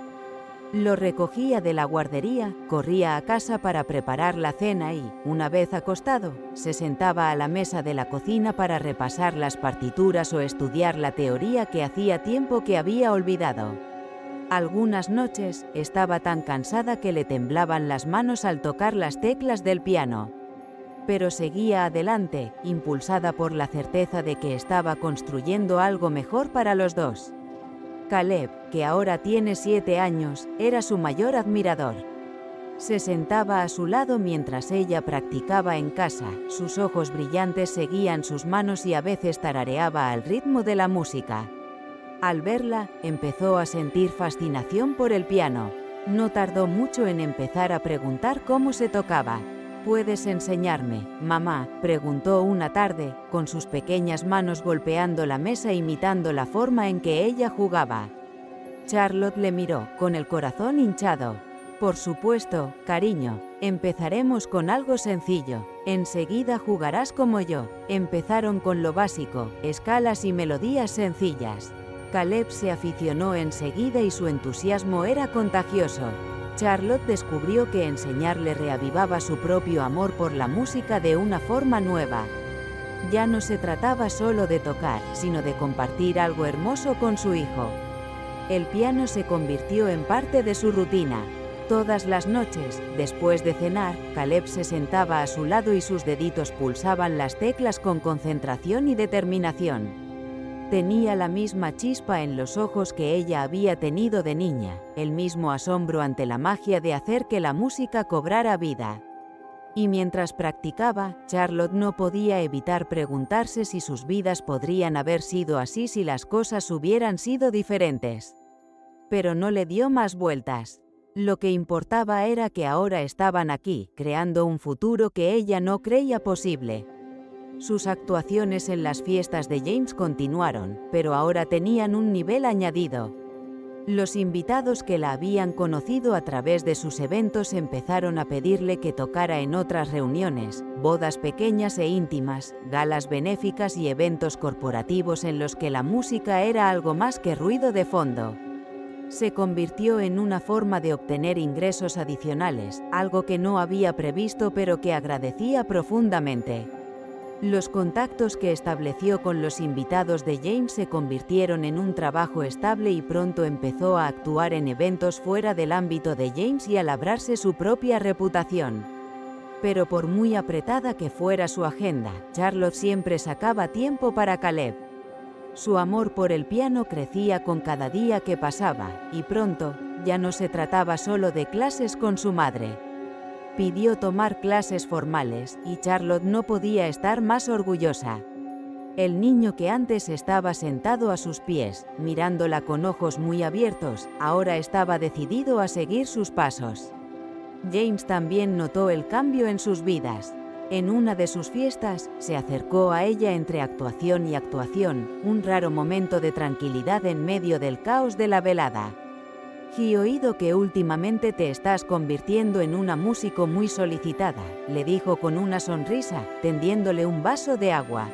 Lo recogía de la guardería, corría a casa para preparar la cena y, una vez acostado, se sentaba a la mesa de la cocina para repasar las partituras o estudiar la teoría que hacía tiempo que había olvidado. Algunas noches, estaba tan cansada que le temblaban las manos al tocar las teclas del piano. Pero seguía adelante, impulsada por la certeza de que estaba construyendo algo mejor para los dos. Caleb, que ahora tiene 7 años, era su mayor admirador. Se sentaba a su lado mientras ella practicaba en casa, sus ojos brillantes seguían sus manos y a veces tarareaba al ritmo de la música. Al verla, empezó a sentir fascinación por el piano. No tardó mucho en empezar a preguntar cómo se tocaba. ¿Puedes enseñarme, mamá?, preguntó una tarde, con sus pequeñas manos golpeando la mesa imitando la forma en que ella jugaba. Charlotte le miró, con el corazón hinchado. Por supuesto, cariño, empezaremos con algo sencillo. Enseguida jugarás como yo. Empezaron con lo básico, escalas y melodías sencillas. Caleb se aficionó enseguida y su entusiasmo era contagioso. Charlotte descubrió que enseñarle reavivaba su propio amor por la música de una forma nueva. Ya no se trataba solo de tocar, sino de compartir algo hermoso con su hijo. El piano se convirtió en parte de su rutina. Todas las noches, después de cenar, Caleb se sentaba a su lado y sus deditos pulsaban las teclas con concentración y determinación. Tenía la misma chispa en los ojos que ella había tenido de niña, el mismo asombro ante la magia de hacer que la música cobrara vida. Y mientras practicaba, Charlotte no podía evitar preguntarse si sus vidas podrían haber sido así si las cosas hubieran sido diferentes. Pero no le dio más vueltas. Lo que importaba era que ahora estaban aquí, creando un futuro que ella no creía posible. Sus actuaciones en las fiestas de James continuaron, pero ahora tenían un nivel añadido. Los invitados que la habían conocido a través de sus eventos empezaron a pedirle que tocara en otras reuniones, bodas pequeñas e íntimas, galas benéficas y eventos corporativos en los que la música era algo más que ruido de fondo. Se convirtió en una forma de obtener ingresos adicionales, algo que no había previsto pero que agradecía profundamente. Los contactos que estableció con los invitados de James se convirtieron en un trabajo estable y pronto empezó a actuar en eventos fuera del ámbito de James y a labrarse su propia reputación. Pero por muy apretada que fuera su agenda, Charlotte siempre sacaba tiempo para Caleb. Su amor por el piano crecía con cada día que pasaba, y pronto, ya no se trataba solo de clases con su madre. Pidió tomar clases formales, y Charlotte no podía estar más orgullosa. El niño que antes estaba sentado a sus pies, mirándola con ojos muy abiertos, ahora estaba decidido a seguir sus pasos. James también notó el cambio en sus vidas. En una de sus fiestas, se acercó a ella entre actuación y actuación, un raro momento de tranquilidad en medio del caos de la velada. He oído que últimamente te estás convirtiendo en una músico muy solicitada, le dijo con una sonrisa, tendiéndole un vaso de agua.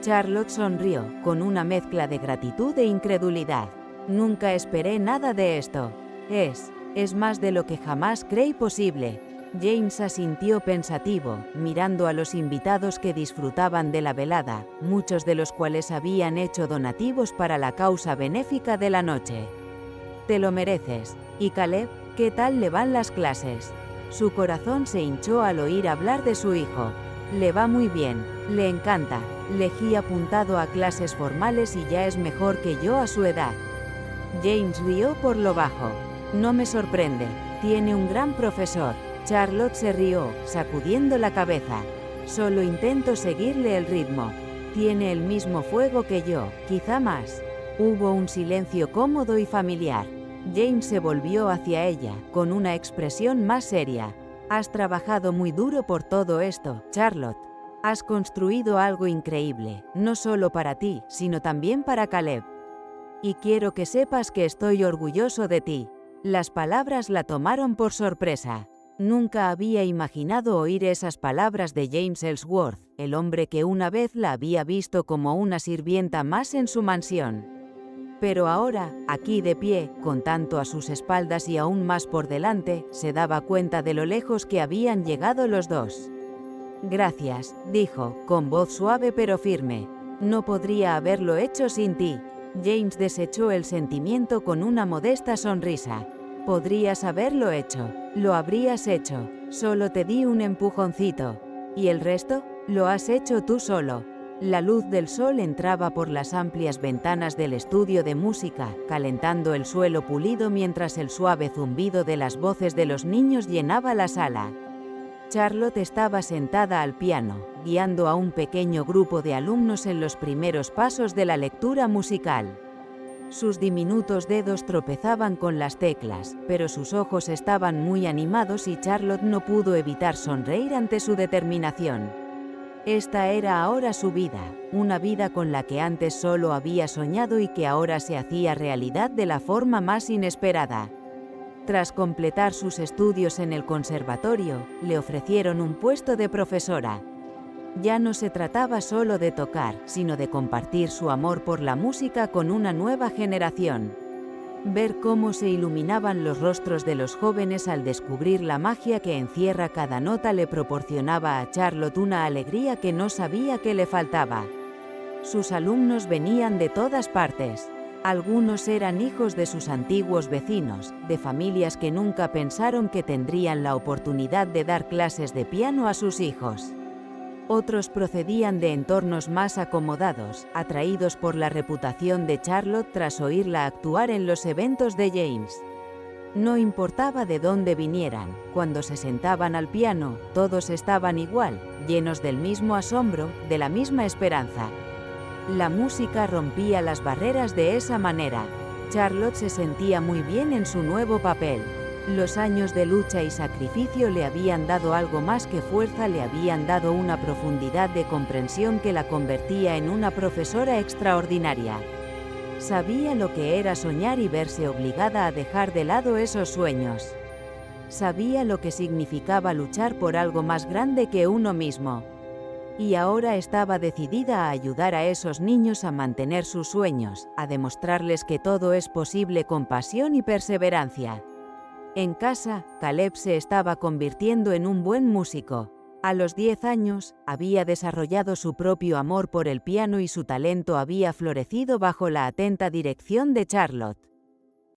Charlotte sonrió, con una mezcla de gratitud e incredulidad. Nunca esperé nada de esto. Es más de lo que jamás creí posible. James asintió pensativo, mirando a los invitados que disfrutaban de la velada, muchos de los cuales habían hecho donativos para la causa benéfica de la noche. Te lo mereces. ¿Y Caleb? ¿Qué tal le van las clases? Su corazón se hinchó al oír hablar de su hijo. Le va muy bien, le encanta. Le he apuntado a clases formales y ya es mejor que yo a su edad. James rió por lo bajo. No me sorprende, tiene un gran profesor. Charlotte se rió, sacudiendo la cabeza. Solo intento seguirle el ritmo. Tiene el mismo fuego que yo, quizá más. Hubo un silencio cómodo y familiar. James se volvió hacia ella, con una expresión más seria. Has trabajado muy duro por todo esto, Charlotte. Has construido algo increíble, no solo para ti, sino también para Caleb. Y quiero que sepas que estoy orgulloso de ti. Las palabras la tomaron por sorpresa. Nunca había imaginado oír esas palabras de James Ellsworth, el hombre que una vez la había visto como una sirvienta más en su mansión. Pero ahora, aquí de pie, con tanto a sus espaldas y aún más por delante, se daba cuenta de lo lejos que habían llegado los dos. «Gracias», dijo, con voz suave pero firme. «No podría haberlo hecho sin ti». James desechó el sentimiento con una modesta sonrisa. «Podrías haberlo hecho. Lo habrías hecho. Solo te di un empujoncito. ¿Y el resto? Lo has hecho tú solo». La luz del sol entraba por las amplias ventanas del estudio de música, calentando el suelo pulido mientras el suave zumbido de las voces de los niños llenaba la sala. Charlotte estaba sentada al piano, guiando a un pequeño grupo de alumnos en los primeros pasos de la lectura musical. Sus diminutos dedos tropezaban con las teclas, pero sus ojos estaban muy animados y Charlotte no pudo evitar sonreír ante su determinación. Esta era ahora su vida, una vida con la que antes solo había soñado y que ahora se hacía realidad de la forma más inesperada. Tras completar sus estudios en el conservatorio, le ofrecieron un puesto de profesora. Ya no se trataba solo de tocar, sino de compartir su amor por la música con una nueva generación. Ver cómo se iluminaban los rostros de los jóvenes al descubrir la magia que encierra cada nota le proporcionaba a Charlotte una alegría que no sabía que le faltaba. Sus alumnos venían de todas partes. Algunos eran hijos de sus antiguos vecinos, de familias que nunca pensaron que tendrían la oportunidad de dar clases de piano a sus hijos. Otros procedían de entornos más acomodados, atraídos por la reputación de Charlotte tras oírla actuar en los eventos de James. No importaba de dónde vinieran, cuando se sentaban al piano, todos estaban igual, llenos del mismo asombro, de la misma esperanza. La música rompía las barreras de esa manera. Charlotte se sentía muy bien en su nuevo papel. Los años de lucha y sacrificio le habían dado algo más que fuerza, le habían dado una profundidad de comprensión que la convertía en una profesora extraordinaria. Sabía lo que era soñar y verse obligada a dejar de lado esos sueños. Sabía lo que significaba luchar por algo más grande que uno mismo. Y ahora estaba decidida a ayudar a esos niños a mantener sus sueños, a demostrarles que todo es posible con pasión y perseverancia. En casa, Caleb se estaba convirtiendo en un buen músico. A los 10 años, había desarrollado su propio amor por el piano y su talento había florecido bajo la atenta dirección de Charlotte.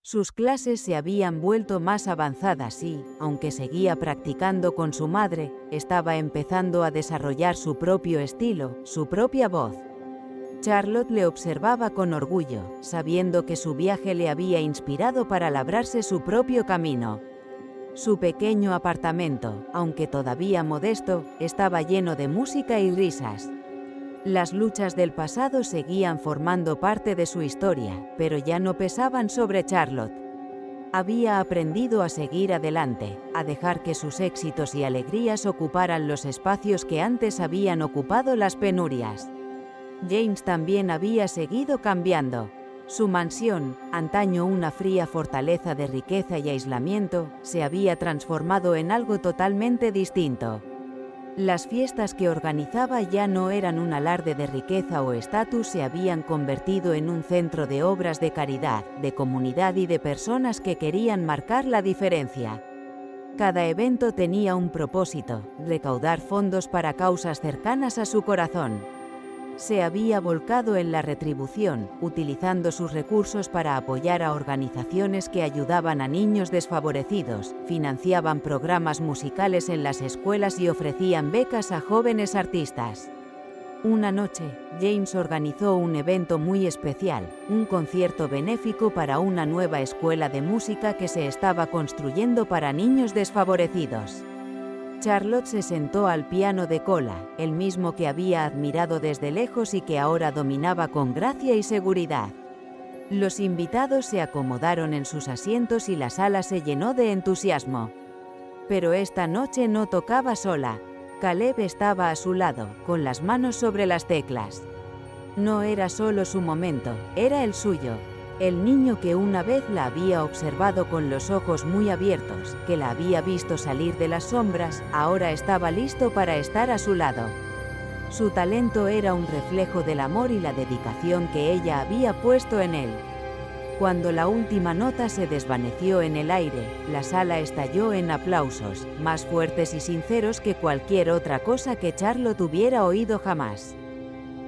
Sus clases se habían vuelto más avanzadas y, aunque seguía practicando con su madre, estaba empezando a desarrollar su propio estilo, su propia voz. Charlotte le observaba con orgullo, sabiendo que su viaje le había inspirado para labrarse su propio camino. Su pequeño apartamento, aunque todavía modesto, estaba lleno de música y risas. Las luchas del pasado seguían formando parte de su historia, pero ya no pesaban sobre Charlotte. Había aprendido a seguir adelante, a dejar que sus éxitos y alegrías ocuparan los espacios que antes habían ocupado las penurias. James también había seguido cambiando. Su mansión, antaño una fría fortaleza de riqueza y aislamiento, se había transformado en algo totalmente distinto. Las fiestas que organizaba ya no eran un alarde de riqueza o estatus, se habían convertido en un centro de obras de caridad, de comunidad y de personas que querían marcar la diferencia. Cada evento tenía un propósito: recaudar fondos para causas cercanas a su corazón. Se había volcado en la retribución, utilizando sus recursos para apoyar a organizaciones que ayudaban a niños desfavorecidos, financiaban programas musicales en las escuelas y ofrecían becas a jóvenes artistas. Una noche, James organizó un evento muy especial, un concierto benéfico para una nueva escuela de música que se estaba construyendo para niños desfavorecidos. Charlotte se sentó al piano de cola, el mismo que había admirado desde lejos y que ahora dominaba con gracia y seguridad. Los invitados se acomodaron en sus asientos y la sala se llenó de entusiasmo. Pero esta noche no tocaba sola. Caleb estaba a su lado, con las manos sobre las teclas. No era solo su momento, era el suyo. El niño que una vez la había observado con los ojos muy abiertos, que la había visto salir de las sombras, ahora estaba listo para estar a su lado. Su talento era un reflejo del amor y la dedicación que ella había puesto en él. Cuando la última nota se desvaneció en el aire, la sala estalló en aplausos, más fuertes y sinceros que cualquier otra cosa que Charlotte hubiera oído jamás.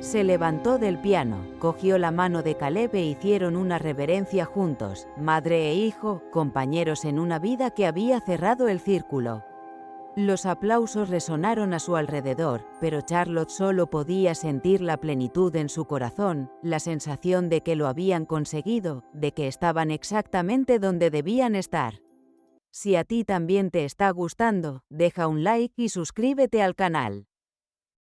Se levantó del piano, cogió la mano de Caleb e hicieron una reverencia juntos, madre e hijo, compañeros en una vida que había cerrado el círculo. Los aplausos resonaron a su alrededor, pero Charlotte solo podía sentir la plenitud en su corazón, la sensación de que lo habían conseguido, de que estaban exactamente donde debían estar. Si a ti también te está gustando, deja un like y suscríbete al canal.